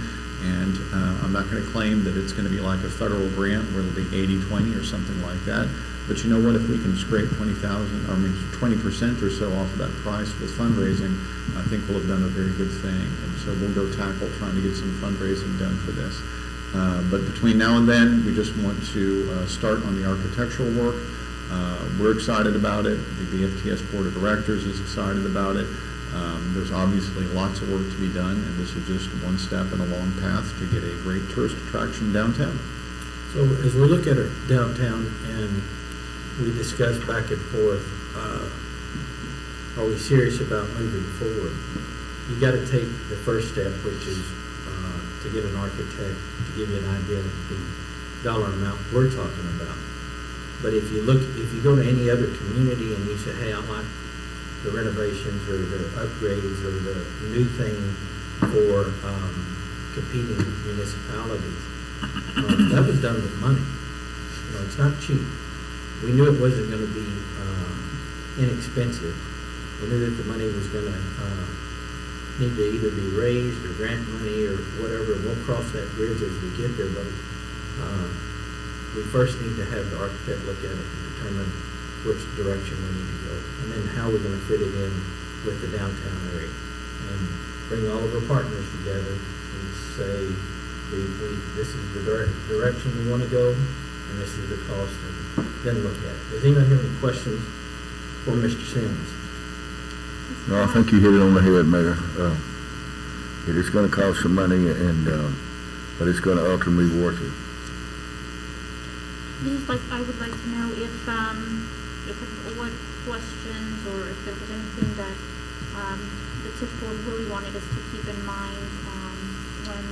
and I'm not going to claim that it's going to be like a federal grant where it'll be 80-20 or something like that. But you know what? If we can scrape 20% or so off of that price with fundraising, I think we'll have done a very good thing. And so we'll go tackle trying to get some fundraising done for this. But between now and then, we just want to start on the architectural work. We're excited about it. The BFTS Board of Directors is excited about it. There's obviously lots of work to be done, and this is just one step in a long path to get a great tourist attraction downtown. So as we look at our downtown and we discuss back and forth, are we serious about moving forward? You got to take the first step, which is to get an architect to give you an idea of the dollar amount we're talking about. But if you go to any other community and you say, hey, I like the renovations or the upgrades or the new thing for competing municipalities, that was done with money. It's not cheap. We knew it wasn't going to be inexpensive. We knew that the money was going to need to either be raised or grant money or whatever. We'll cross that bridge as we get there, but we first need to have the architect look at it and determine which direction we need to go, and then how we're going to fit it in with the downtown area, and bring all of our partners together and say, this is the direction we want to go, and this is the cost, and then look at it. Does anyone have any questions for Mr. Sims? No, I think you hit it on the head, Mayor. It is going to cost some money, but it's going to ultimately be worth it. I would like to know if what questions or if there was anything that the TIF board really wanted us to keep in mind when,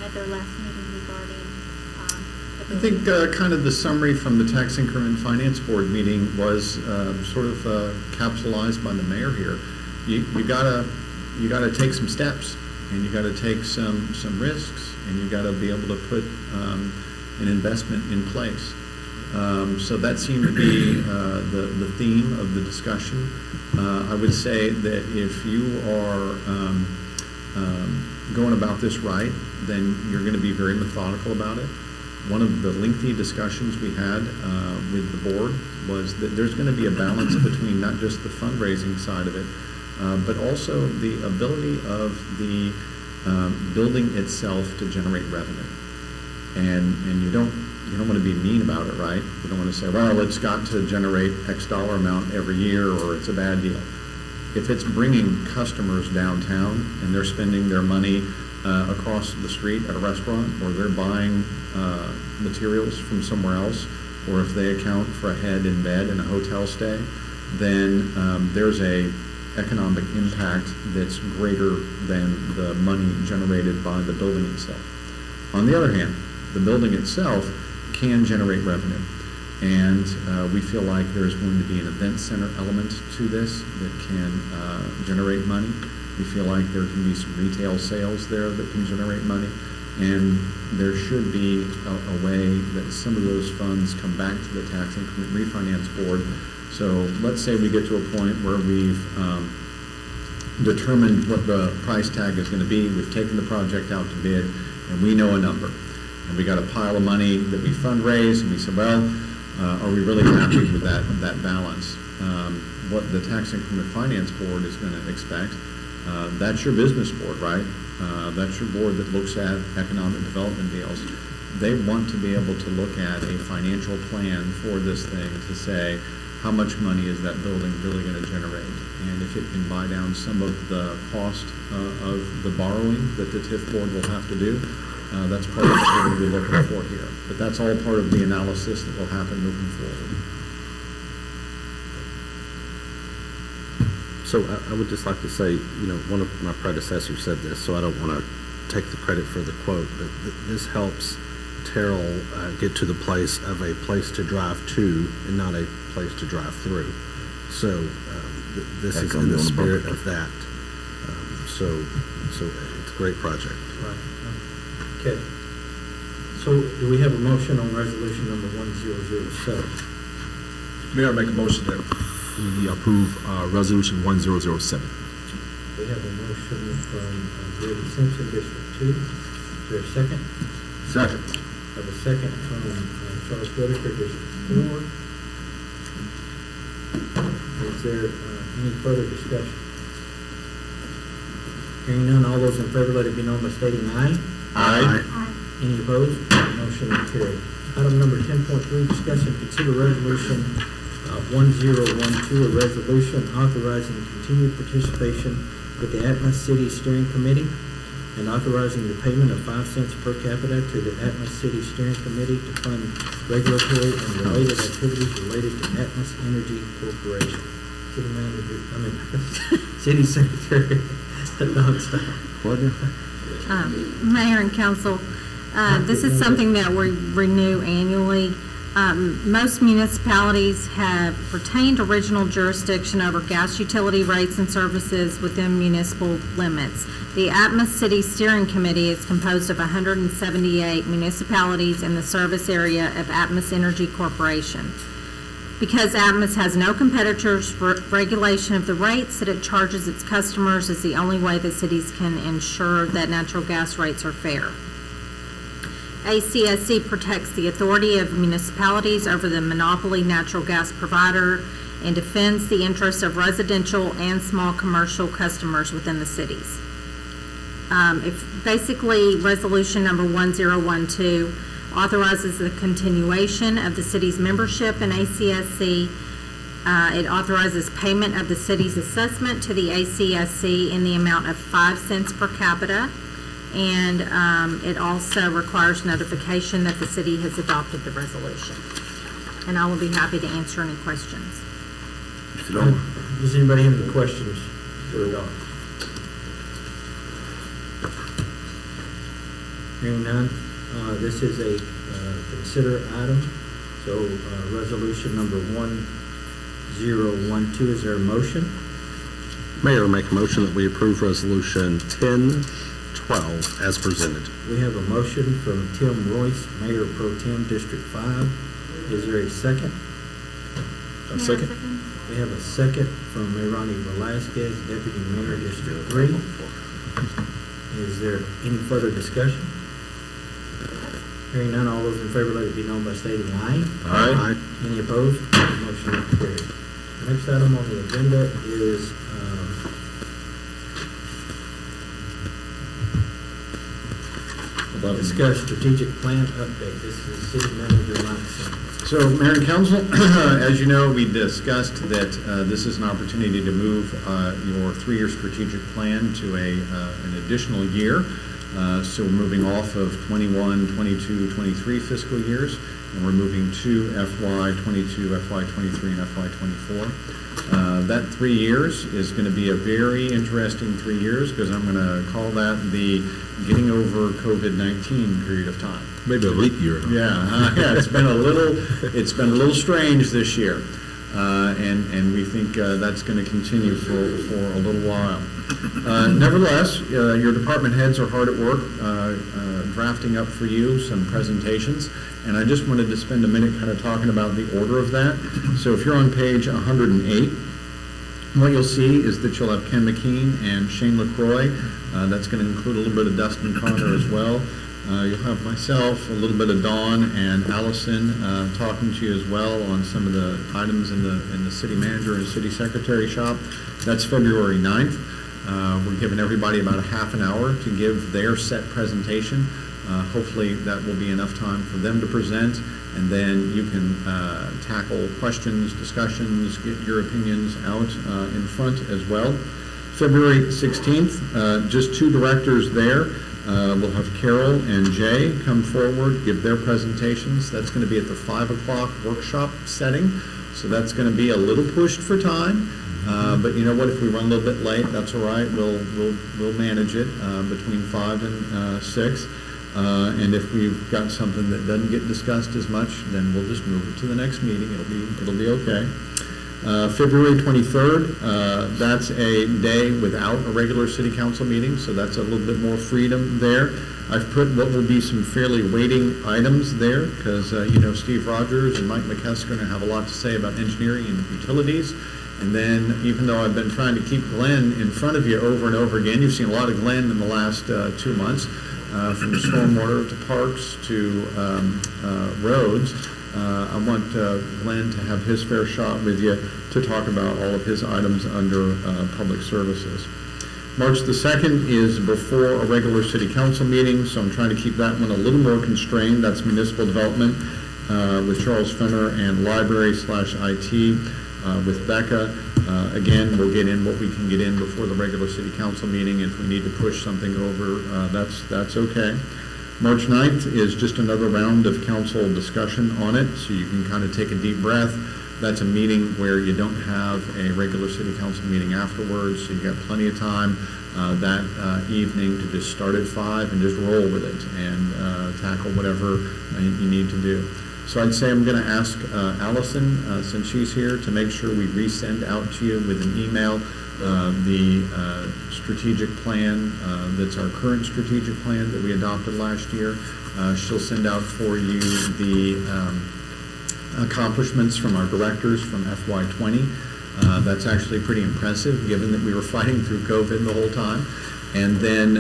at their last meeting regarding. I think kind of the summary from the Tax Increment Finance Board meeting was sort of capsulized by the mayor here. You gotta take some steps, and you gotta take some risks, and you gotta be able to put an investment in place. So that seemed to be the theme of the discussion. I would say that if you are going about this right, then you're going to be very methodical about it. One of the lengthy discussions we had with the board was that there's going to be a balance between not just the fundraising side of it, but also the ability of the building itself to generate revenue. And you don't want to be mean about it, right? You don't want to say, well, it's got to generate X dollar amount every year, or it's a bad deal. If it's bringing customers downtown and they're spending their money across the street at a restaurant, or they're buying materials from somewhere else, or if they account for a head in bed in a hotel stay, then there's a economic impact that's greater than the money generated by the building itself. On the other hand, the building itself can generate revenue. And we feel like there's going to be an event center element to this that can generate money. We feel like there can be some retail sales there that can generate money. And there should be a way that some of those funds come back to the Tax Increment Refinance Board. So let's say we get to a point where we've determined what the price tag is going to be. We've taken the project out to bid, and we know a number. And we got a pile of money that we fundraise, and we said, well, are we really happy with that balance? What the Tax Increment Finance Board is going to expect, that's your business board, right? That's your board that looks at economic development deals. They want to be able to look at a financial plan for this thing to say, how much money is that building really going to generate? And if it can buy down some of the cost of the borrowing that the TIF board will have to do, that's part of what we're going to be looking for here. But that's all part of the analysis that will happen moving forward. So I would just like to say, one of my predecessors said this, so I don't want to take the credit for the quote, but this helps Terrell get to the place of a place to drive to and not a place to drive through. So this is in the spirit of that. So it's a great project. Right. Okay. So do we have a motion on resolution number 1007? Mayor, I make a motion that we approve Resolution 1007. We have a motion from David Simpson, District 2. Is there a second? Second. I have a second from Charles Whitaker, District 4. Is there any further discussion? Hearing none, all those in favor, let it be known by stating aye. Aye. Any opposed? Motion is carried. Item number 10.3, discussion, consider resolution 1012, a resolution authorizing continued participation with the Atmos City Steering Committee and authorizing the payment of 5 cents per capita to the Atmos City Steering Committee to fund regulatory and related activities related to Atmos Energy Corporation. City Manager, City Secretary. Mayor and council, this is something that we renew annually. Most municipalities have retained original jurisdiction over gas utility rates and services within municipal limits. The Atmos City Steering Committee is composed of 178 municipalities in the service area of Atmos Energy Corporation. Because Atmos has no competitors, regulation of the rates that it charges its customers is the only way that cities can ensure that natural gas rates are fair. ACSC protects the authority of municipalities over the monopoly natural gas provider and defends the interests of residential and small commercial customers within the cities. Basically, resolution number 1012 authorizes the continuation of the city's membership in ACSC. It authorizes payment of the city's assessment to the ACSC in the amount of 5 cents per capita. And it also requires notification that the city has adopted the resolution. And I will be happy to answer any questions. Does anybody have any questions for Dawn? Hearing none, this is a consider item. So resolution number 1012, is there a motion? Mayor, I make a motion that we approve resolution 1012 as presented. We have a motion from Tim Royce, Mayor Pro Tem, District 5. Is there a second? A second. We have a second from Mayrani Velasquez, Deputy Mayor, District 3. Is there any further discussion? Hearing none, all those in favor, let it be known by stating aye. Aye. Any opposed? Motion is carried. The next item on the agenda is discuss strategic plan update. This is City Manager Langston. So, Mayor and Council, as you know, we discussed that this is an opportunity to move your three-year strategic plan to an additional year. So we're moving off of 21, 22, 23 fiscal years, and we're moving to FY22, FY23, and FY24. That 3 years is going to be a very interesting 3 years, because I'm going to call that the getting over COVID-19 period of time. Maybe a leap year. Yeah, it's been a little strange this year, and we think that's going to continue for a little while. Nevertheless, your department heads are hard at work drafting up for you some presentations, and I just wanted to spend a minute kind of talking about the order of that. So if you're on page 108, what you'll see is that you'll have Ken McKean and Shane LaCroix. That's going to include a little bit of Dustin Connor as well. You'll have myself, a little bit of Dawn and Allison talking to you as well on some of the items in the city manager and city secretary shop. That's February 9th. We're giving everybody about a half an hour to give their set presentation. Hopefully that will be enough time for them to present, and then you can tackle questions, discussions, get your opinions out in front as well. February 16th, just two directors there. We'll have Carol and Jay come forward, give their presentations. That's going to be at the 5 o'clock workshop setting, so that's going to be a little pushed for time. But you know what? If we run a little bit late, that's all right. We'll manage it between 5 and 6. And if we've got something that doesn't get discussed as much, then we'll just move it to the next meeting. It'll be okay. February 23rd, that's a day without a regular city council meeting, so that's a little bit more freedom there. I've put what will be some fairly weighting items there, because Steve Rogers and Mike McKess are going to have a lot to say about engineering and utilities. And then, even though I've been trying to keep Glenn in front of you over and over again, you've seen a lot of Glenn in the last 2 months, from stormwater to parks to roads. I want Glenn to have his fair shot with you to talk about all of his items under public services. March the 2nd is before a regular city council meeting, so I'm trying to keep that one a little more constrained. That's municipal development with Charles Fenner, and library/IT with Becca. Again, we'll get in what we can get in before the regular city council meeting. If we need to push something over, that's okay. March 9th is just another round of council discussion on it, so you can kind of take a deep breath. That's a meeting where you don't have a regular city council meeting afterwards, so you've got plenty of time that evening to just start at 5 and just roll with it and tackle whatever you need to do. So I'd say I'm going to ask Allison, since she's here, to make sure we resend out to you with an email the strategic plan that's our current strategic plan that we adopted last year. She'll send out for you the accomplishments from our directors from FY20. That's actually pretty impressive, given that we were fighting through COVID the whole time. And then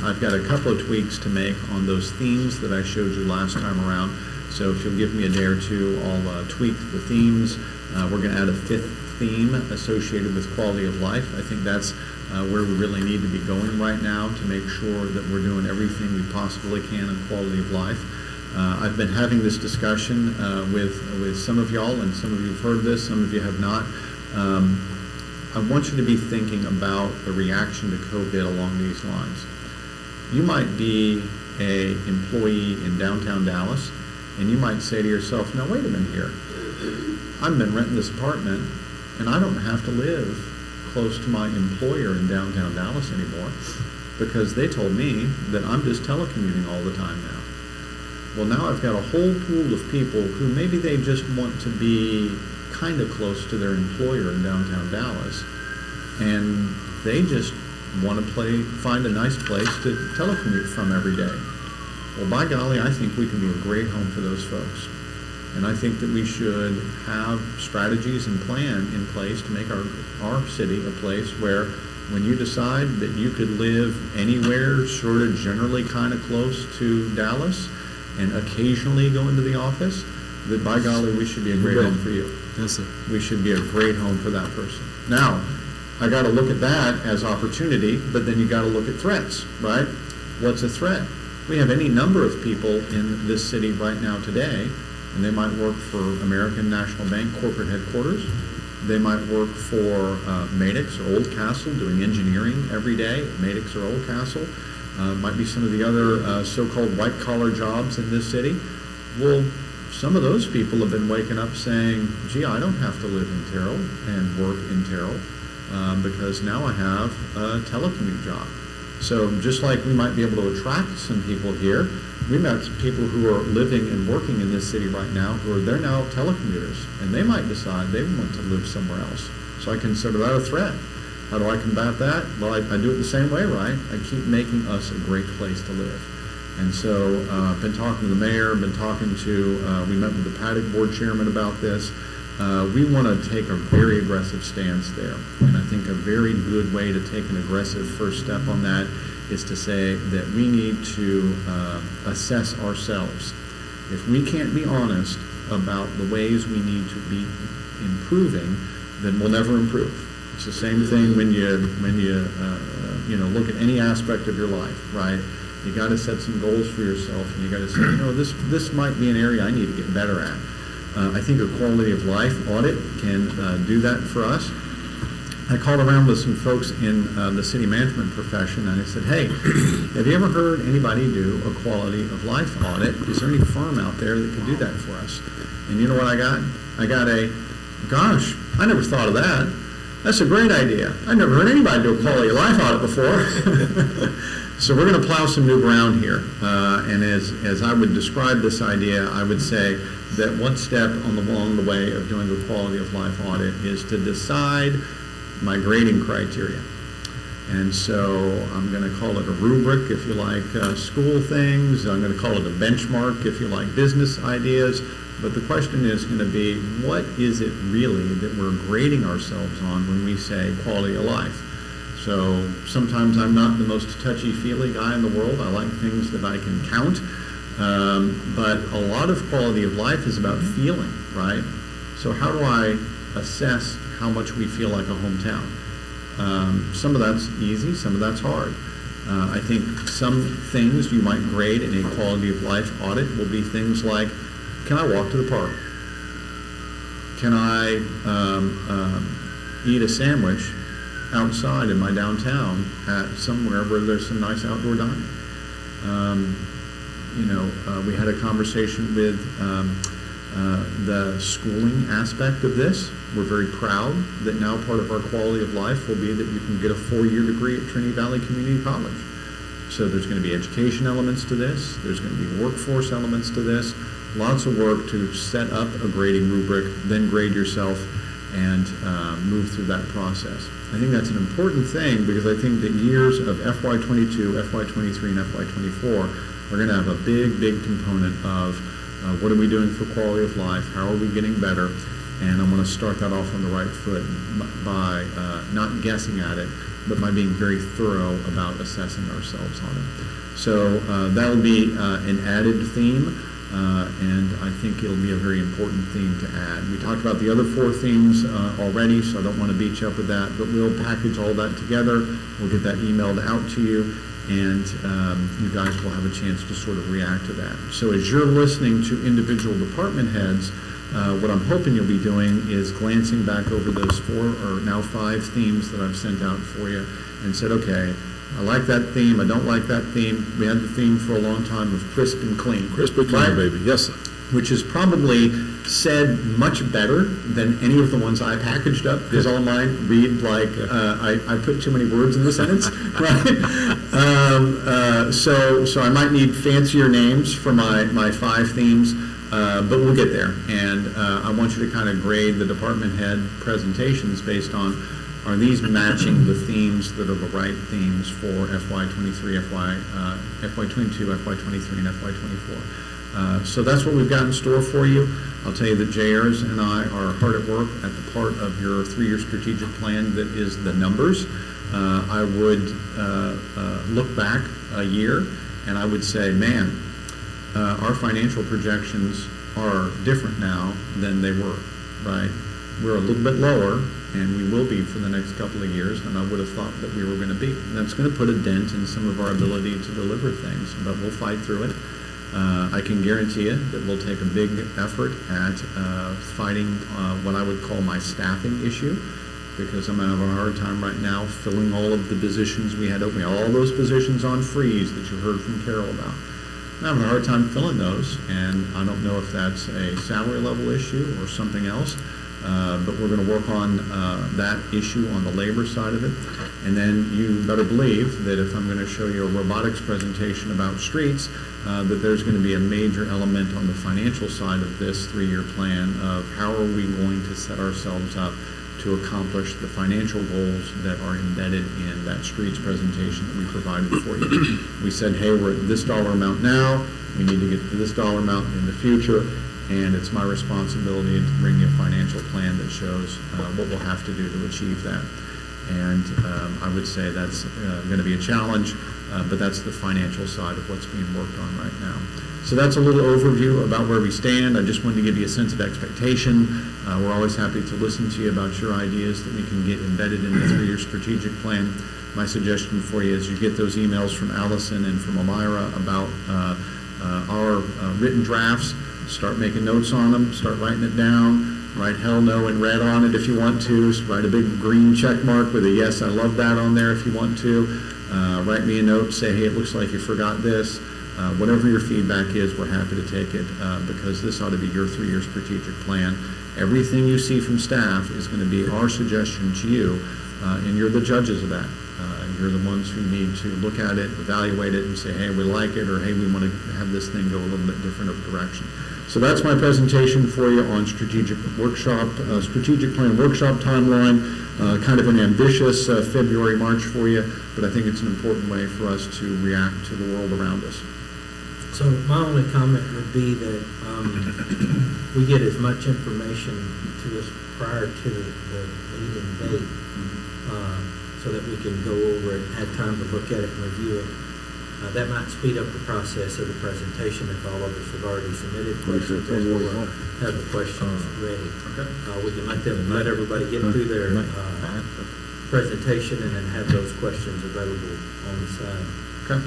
I've got a couple of tweaks to make on those themes that I showed you last time around. So if you'll give me a day or two, I'll tweak the themes. We're going to add a 5th theme associated with quality of life. I think that's where we really need to be going right now, to make sure that we're doing everything we possibly can on quality of life. I've been having this discussion with some of y'all, and some of you have heard this, some of you have not. I want you to be thinking about the reaction to COVID along these lines. You might be an employee in downtown Dallas, and you might say to yourself, now wait a minute here. I've been renting this apartment, and I don't have to live close to my employer in downtown Dallas anymore, because they told me that I'm just telecommuting all the time now. Well, now I've got a whole pool of people who maybe they just want to be kind of close to their employer in downtown Dallas, and they just want to find a nice place to telecommute from every day. Well, by golly, I think we can be a great home for those folks. And I think that we should have strategies and plan in place to make our city a place where, when you decide that you could live anywhere sort of generally kind of close to Dallas and occasionally go into the office, that by golly, we should be a great home for you. Yes, sir. We should be a great home for that person. Now, I got to look at that as opportunity, but then you got to look at threats, right? What's a threat? We have any number of people in this city right now today, and they might work for American National Bank corporate headquarters. They might work for Madix or Oldcastle doing engineering every day, Madix or Oldcastle. Might be some of the other so-called white-collar jobs in this city. Well, some of those people have been waking up saying, gee, I don't have to live in Terrell and work in Terrell because now I have a telecommute job. So just like we might be able to attract some people here, we met people who are living and working in this city right now they're now telecommuters, and they might decide they want to live somewhere else. So I consider that a threat. How do I combat that? Well, I do it the same way, right? I keep making us a great place to live. And so I've been talking to the mayor, we met with the Paddock board chairman about this. We want to take a very aggressive stance there. And I think a very good way to take an aggressive first step on that is to say that we need to assess ourselves. If we can't be honest about the ways we need to be improving, then we'll never improve. It's the same thing when you look at any aspect of your life, right? You got to set some goals for yourself, and you got to say, this might be an area I need to get better at. I think a quality of life audit can do that for us. I called around with some folks in the city management profession, and I said, hey, have you ever heard anybody do a quality of life audit? Is there any firm out there that can do that for us? And you know what I got? I got gosh, I never thought of that. That's a great idea. I've never heard anybody do a quality of life audit before. So we're going to plow some new ground here. And as I would describe this idea, I would say that one step along the way of doing a quality of life audit is to decide my grading criteria. And so I'm going to call it a rubric if you like school things. I'm going to call it a benchmark if you like business ideas. But the question is going to be, what is it really that we're grading ourselves on when we say quality of life? So sometimes I'm not the most touchy-feely guy in the world. I like things that I can count. But a lot of quality of life is about feeling, right? So how do I assess how much we feel like a hometown? Some of that's easy, some of that's hard. I think some things you might grade in a quality of life audit will be things like, can I walk to the park? Can I eat a sandwich outside in my downtown at somewhere where there's some nice outdoor dining? We had a conversation with the schooling aspect of this. We're very proud that now part of our quality of life will be that you can get a 4-year degree at Trinity Valley Community College. So there's going to be education elements to this. There's going to be workforce elements to this. Lots of work to set up a grading rubric, then grade yourself, and move through that process. I think that's an important thing because I think that years of FY22, FY23, and FY24 are going to have a big, big component of what are we doing for quality of life, how are we getting better, and I want to start that off on the right foot by not guessing at it, but by being very thorough about assessing ourselves on it. So that will be an added theme. And I think it'll be a very important theme to add. We talked about the other 4 themes already, so I don't want to beat you up with that, but we'll package all that together. We'll get that emailed out to you, and you guys will have a chance to sort of react to that. So as you're listening to individual department heads, what I'm hoping you'll be doing is glancing back over those 4 or now 5 themes that I've sent out for you and said, okay, I like that theme, I don't like that theme. We had the theme for a long time of crisp and clean. Crisp and clean, baby. Yes, sir. Which is probably said much better than any of the ones I packaged up, because all mine read like I put too many words in the sentence, right? So I might need fancier names for my 5 themes, but we'll get there. And I want you to kind of grade the department head presentations based on, are these matching the themes that are the right themes for FY23, FY22, FY23, and FY24? So that's what we've got in store for you. I'll tell you that JRs and I are hard at work at the part of your 3-year strategic plan that is the numbers. I would look back a year and I would say, man, our financial projections are different now than they were, right? We're a little bit lower, and we will be for the next couple of years than I would have thought that we were going to be. And that's going to put a dent in some of our ability to deliver things, but we'll fight through it. I can guarantee you that we'll take a big effort at fighting what I would call my staffing issue, because I'm having a hard time right now filling all of the positions we had open, all those positions on freeze that you heard from Terrell about. I'm having a hard time filling those, and I don't know if that's a salary level issue or something else, but we're going to work on that issue on the labor side of it. And then you better believe that if I'm going to show you a robotics presentation about streets, that there's going to be a major element on the financial side of this 3-year plan of how are we going to set ourselves up to accomplish the financial goals that are embedded in that streets presentation that we provided for you. We said, hey, we're at this dollar amount now, we need to get to this dollar amount in the future, and it's my responsibility to bring you a financial plan that shows what we'll have to do to achieve that. And I would say that's going to be a challenge, but that's the financial side of what's being worked on right now. So that's a little overview about where we stand. I just wanted to give you a sense of expectation. We're always happy to listen to you about your ideas that we can get embedded in the 3-year strategic plan. My suggestion for you is you get those emails from Allison and from Amira about our written drafts. Start making notes on them, start writing it down, write hell no in red on it if you want to, write a big green check mark with a yes, I love that on there if you want to. Write me a note, say, hey, it looks like you forgot this. Whatever your feedback is, we're happy to take it because this ought to be your 3-year strategic plan. Everything you see from staff is going to be our suggestion to you, and you're the judges of that. You're the ones who need to look at it, evaluate it, and say, hey, we like it, or hey, we want to have this thing go a little bit different of a direction. So that's my presentation for you on strategic plan workshop timeline, kind of an ambitious February, March for you, but I think it's an important way for us to react to the world around us. So my only comment would be that we get as much information to us prior to the meeting date so that we can go over it, have time to look at it and review it. That might speed up the process of the presentation if all of us have already submitted questions or have the questions ready. Okay. We can let everybody get through their presentation and then have those questions available on the side. Okay.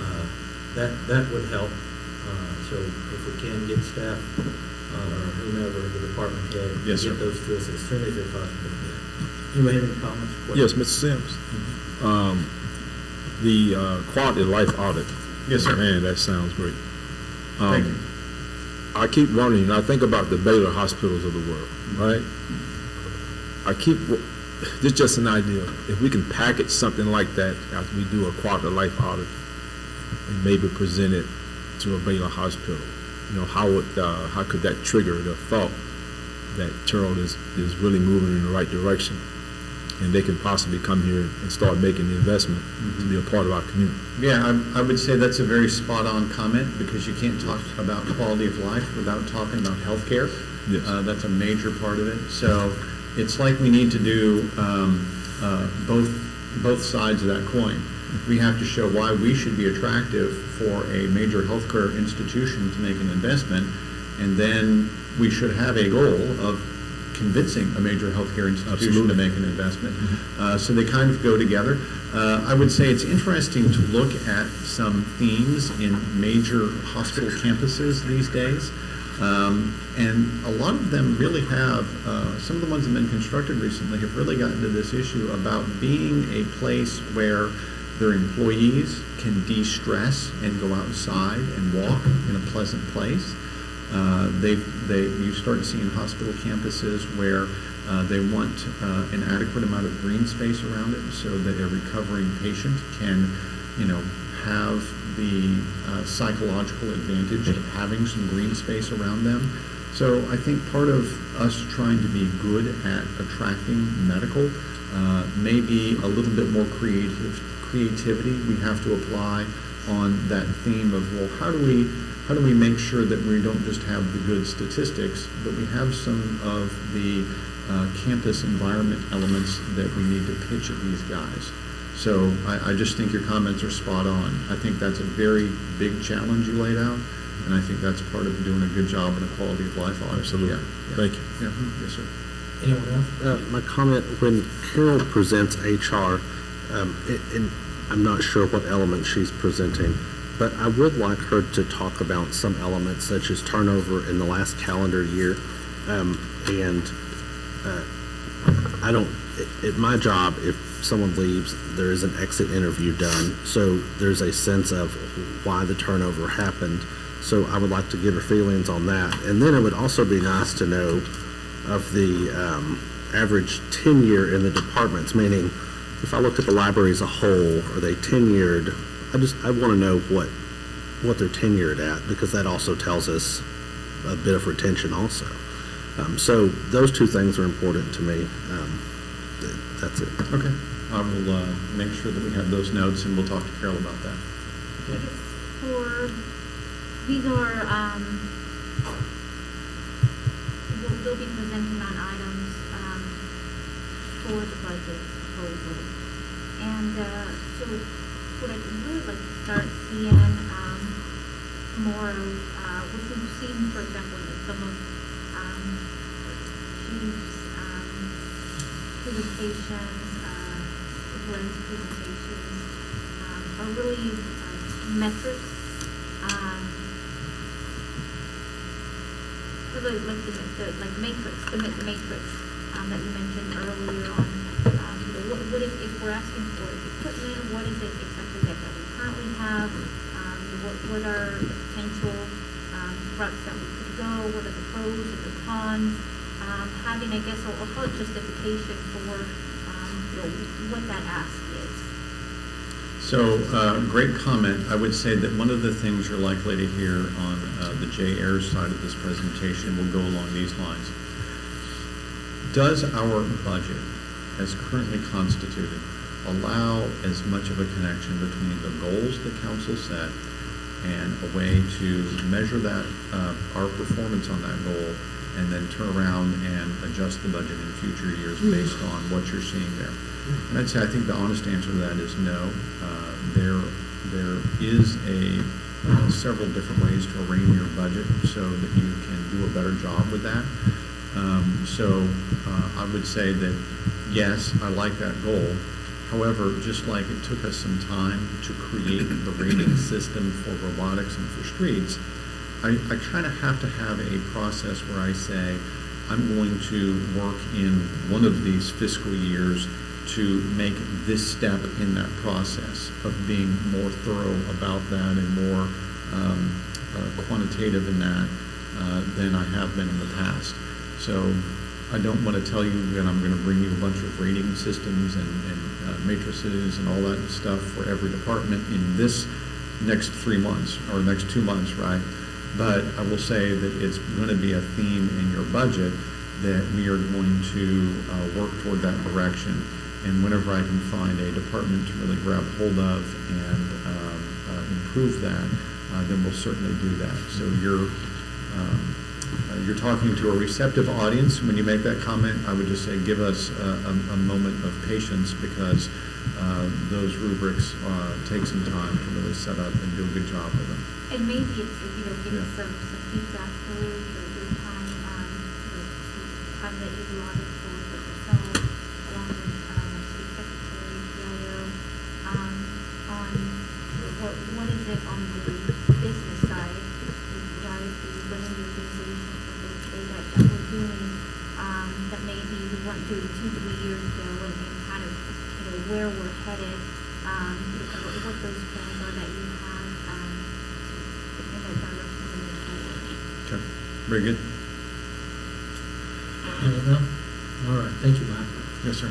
That would help. So if we can get staff or whomever, the department head, Yes, get sir. those to us as soon as they're possible. Anybody have any comments? Yes, Mr. Sims. The quality of life audit. Yes, sir. Man, that sounds great. Thank you. I keep wondering, I think about the Baylor hospitals of the world, right? This is just an idea. If we can package something like that after we do a quality of life audit and maybe present it to a Baylor hospital, how could that trigger the thought that Terrell is really moving in the right direction, and they can possibly come here and start making the investment to be a part of our community. Yeah, I would say that's a very spot-on comment because you can't talk about quality of life without talking about healthcare. Yes. That's a major part of it. So it's like we need to do both sides of that coin. We have to show why we should be attractive for a major healthcare institution to make an investment, and then we should have a goal of convincing a major healthcare institution to make an investment. So they kind of go together. I would say it's interesting to look at some themes in major hospital campuses these days. And a lot of them really have, some of the ones that have been constructed recently have really gotten to this issue about being a place where their employees can de-stress and go outside and walk in a pleasant place. You start seeing hospital campuses where they want an adequate amount of green space around it so that a recovering patient can, have the psychological advantage of having some green space around them. So I think part of us trying to be good at attracting medical may be a little bit more creativity we have to apply on that theme of, well, how do we make sure that we don't just have the good statistics, but we have some of the campus environment elements that we need to pitch at these guys. So I just think your comments are spot on. I think that's a very big challenge you laid out, and I think that's part of doing a good job in a quality of life audit. Absolutely. Yeah. Thank you. Yeah. Yes, sir. Anyone else? My comment, when Carol presents HR, and I'm not sure what element she's presenting, but I would like her to talk about some elements such as turnover in the last calendar year. I don't, at my job, if someone leaves, there is an exit interview done. So there's a sense of why the turnover happened. So I would like to get her feelings on that. And then it would also be nice to know of the average tenure in the departments, meaning if I looked at the library as a whole, are they tenured? I want to know what they're tenured at, because that also tells us a bit of retention also. So those two things are important to me. That's it. Okay. I will make sure that we have those notes, and we'll talk to Carol about that. These are, we'll be presenting on items for the budget proposal. And so what I'd really like to start seeing more of, what we've seen, for example, in some of Chief's presentations, Glenn's presentations, are really metrics. Really like the matrix that you mentioned earlier on. What if we're asking for equipment? What is it exactly that we currently have? What are the potential routes that we could go? What are the pros and the cons? Having, I guess, I'll call it justification for what that ask is. So, great comment. I would say that one of the things you're likely to hear on the J. Ayers side of this presentation will go along these lines. Does our budget, as currently constituted, allow as much of a connection between the goals the council set and a way to measure that, our performance on that goal, and then turn around and adjust the budget in future years based on what you're seeing there? And I'd say I think the honest answer to that is no. There is several different ways to arrange your budget so that you can do a better job with that. I would say that yes, I like that goal. However, just like it took us some time to create the rating system for robotics and for streets, I kind of have to have a process where I say, I'm going to work in one of these fiscal years to make this step in that process of being more thorough about that and more quantitative in that than I have been in the past. So I don't want to tell you that I'm going to bring you a bunch of rating systems and matrices and all that stuff for every department in this next 3 months or next 2 months, right? But I will say that it's going to be a theme in your budget that we are going to work toward that direction. And whenever I can find a department to really grab hold of and improve that, then we'll certainly do that. So you're talking to a receptive audience when you make that comment. I would just say give us a moment of patience, because those rubrics take some time to really set up and do a good job with them. And maybe it's, getting some feedback for the time, time that you've allotted for yourself, along with my city secretary, PIO, on what is it on the business side, right, the running the organization for the that we're doing, that maybe we weren't doing 2-3 years ago, and kind of, where we're headed, what those plans are that you have, in that direction moving forward. Okay, very good. Anything else? All right, thank you, Mike. Yes, sir.